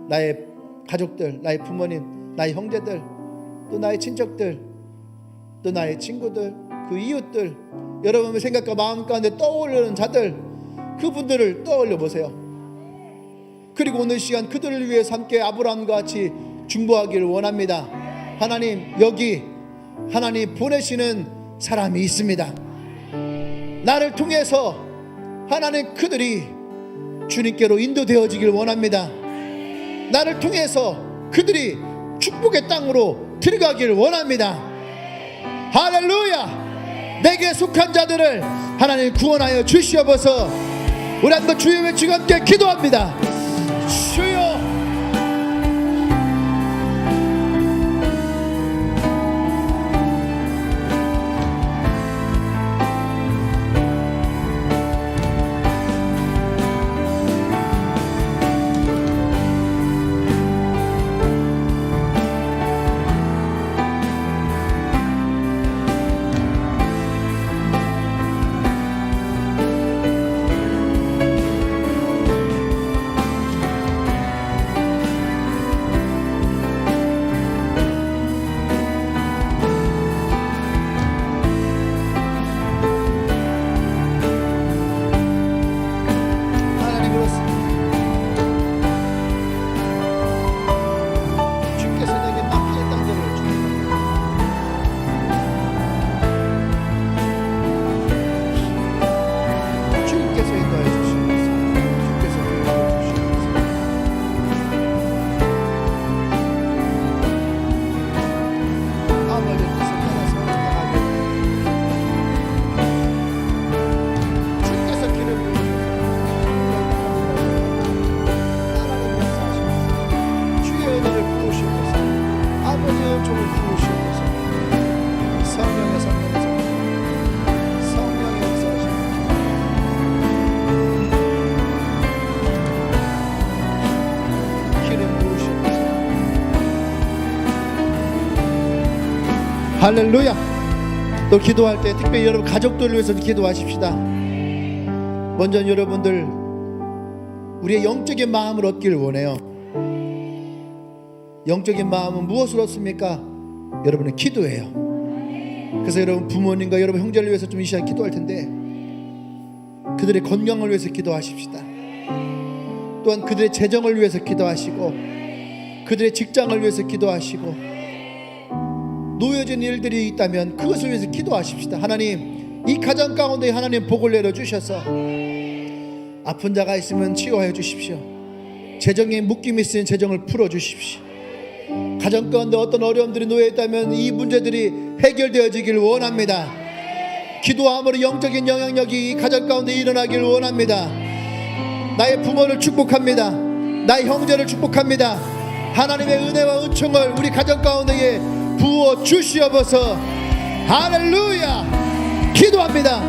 나의 가족들, 나의 부모님, 나의 형제들, 또 나의 친척들, 또 나의 친구들, 그 이웃들, 여러분의 생각과 마음 가운데 떠오르는 자들, 그분들을 떠올려 보세요. 그리고 오늘 시간 그들을 위해서 함께 아브라함과 같이 중보하기를 원합니다. 하나님, 여기 하나님 보내시는 사람이 있습니다. 나를 통해서 하나님 그들이 주님께로 인도되어지길 원합니다. 나를 통해서 그들이 축복의 땅으로 들어가길 원합니다. 할렐루야. 내게 속한 자들을 하나님 구원하여 주시옵소서. 우리 한번 주여 외치고 함께 기도합니다. 주여. 할렐루야. 또 기도할 때 특별히 여러분 가족들을 위해서 기도하십시다. 먼저 여러분들 우리의 영적인 마음을 얻기를 원해요. 영적인 마음은 무엇을 얻습니까? 여러분은 기도예요. 그래서 여러분 부모님과 여러분 형제를 위해서 좀 이 시간 기도할 텐데 그들의 건강을 위해서 기도하십시다. 또한 그들의 재정을 위해서 기도하시고 그들의 직장을 위해서 기도하시고 놓여진 일들이 있다면 그것을 위해서 기도하십시다. 하나님, 이 가정 가운데 하나님 복을 내려주셔서 아픈 자가 있으면 치유하여 주십시오. 재정에 묶임이 있으면 재정을 풀어주십시오. 가정 가운데 어떤 어려움들이 놓여있다면 이 문제들이 해결되어지길 원합니다. 기도함으로 영적인 영향력이 이 가정 가운데 일어나길 원합니다. 나의 부모를 축복합니다. 나의 형제를 축복합니다. 하나님의 은혜와 은총을 우리 가정 가운데에 부어 주시옵소서. 할렐루야. 기도합니다.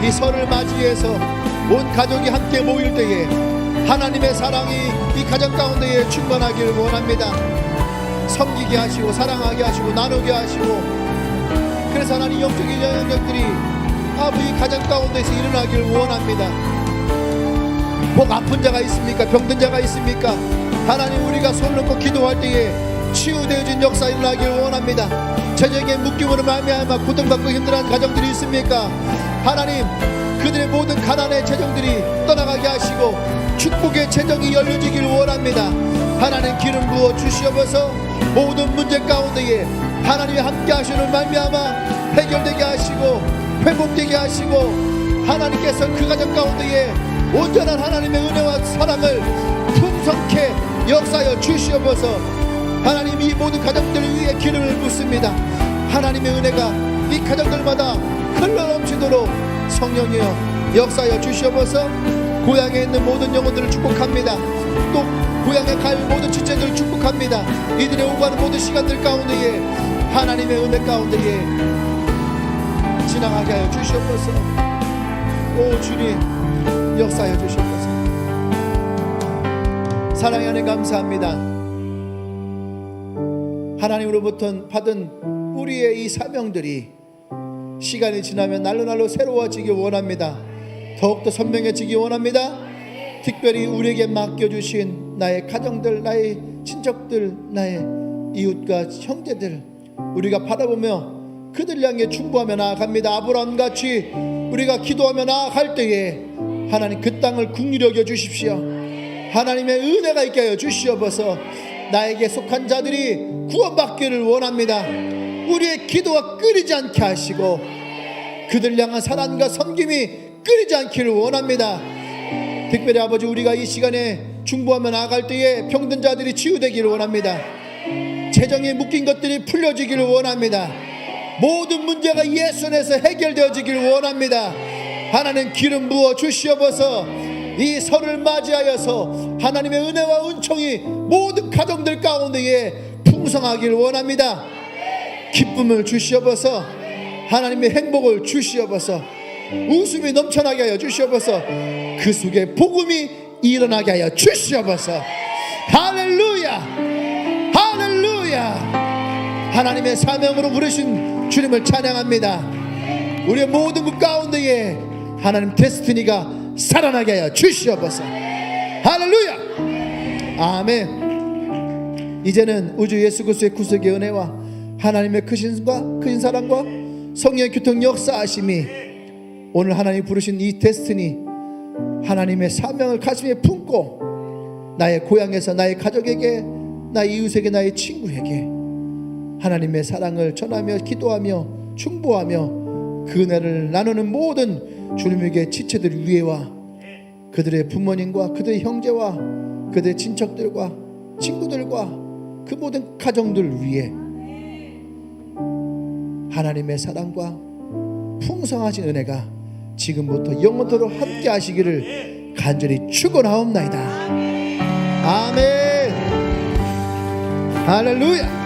이 설을 맞이해서 온 가족이 함께 모일 때에 하나님의 사랑이 이 가정 가운데에 충만하기를 원합니다. 섬기게 하시고 사랑하게 하시고 나누게 하시고, 그래서 하나님 영적인 영역들이 이 가정 가운데서 일어나기를 원합니다. 목 아픈 자가 있습니까? 병든 자가 있습니까? 하나님, 우리가 손 놓고 기도할 때에 치유되어진 역사 일어나기를 원합니다. 재정의 묶임으로 말미암아 고통받고 힘들어하는 가정들이 있습니까? 하나님, 그들의 모든 가난의 재정들이 떠나가게 하시고 축복의 재정이 열려지기를 원합니다. 하나님, 기름 부어 주시옵소서. 모든 문제 가운데에 하나님이 함께 하시는 말미암아 해결되게 하시고 회복되게 하시고, 하나님께서 그 가정 가운데에 온전한 하나님의 은혜와 사랑을 풍성케 역사하여 주시옵소서. 하나님, 이 모든 가정들 위에 기름을 붓습니다. 하나님의 은혜가 이 가정들마다 흘러넘치도록 성령이여 역사하여 주시옵소서. 고향에 있는 모든 영혼들을 축복합니다. 또 고향에 갈 모든 지체들을 축복합니다. 이들의 오가는 모든 시간들 가운데에 하나님의 은혜 가운데에 지나가게 하여 주시옵소서. 오 주님, 역사하여 주시옵소서. 사랑의 하나님, 감사합니다. 하나님으로부터 받은 우리의 이 사명들이 시간이 지나면 날로 새로워지기 원합니다. 더욱더 선명해지기 원합니다. 특별히 우리에게 맡겨주신 나의 가정들, 나의 친척들, 나의 이웃과 형제들, 우리가 바라보며 그들 향해 충고하며 나아갑니다. 아브라함같이 우리가 기도하며 나아갈 때에 하나님, 그 땅을 긍휼히 여겨 주십시오. 하나님의 은혜가 있게 하여 주시옵소서. 나에게 속한 자들이 구원받기를 원합니다. 우리의 기도가 끊이지 않게 하시고 그들 향한 사랑과 섬김이 끊이지 않기를 원합니다. 특별히 아버지, 우리가 이 시간에 중보하며 나아갈 때에 병든 자들이 치유되기를 원합니다. 재정에 묶인 것들이 풀려지기를 원합니다. 모든 문제가 예수 안에서 해결되어지기를 원합니다. 하나님, 기름 부어 주시옵소서. 이 설을 맞이하여서 하나님의 은혜와 은총이 모든 가정들 가운데에 풍성하기를 원합니다. 기쁨을 주시옵소서. 하나님의 행복을 주시옵소서. 웃음이 넘쳐나게 하여 주시옵소서. 그 속에 복음이 일어나게 하여 주시옵소서. 할렐루야, 할렐루야. 하나님의 사명으로 부르신 주님을 찬양합니다. 우리의 모든 것 가운데에 하나님 데스티니가 살아나게 하여 주시옵소서. 할렐루야, 아멘. 이제는 우주 예수 그리스도의 구속의 은혜와 하나님의 크신 사랑과 성령의 교통 역사하심이 오늘 하나님 부르신 이 데스티니, 하나님의 사명을 가슴에 품고 나의 고향에서 나의 가족에게, 나의 이웃에게, 나의 친구에게 하나님의 사랑을 전하며 기도하며 충보하며 그 은혜를 나누는 모든 주님에게 지체들 위에와 그들의 부모님과 그들의 형제와 그들의 친척들과 친구들과 그 모든 가정들 위에 하나님의 사랑과 풍성하신 은혜가 지금부터 영원토록 함께 하시기를 간절히 축원하옵나이다. 아멘. 할렐루야.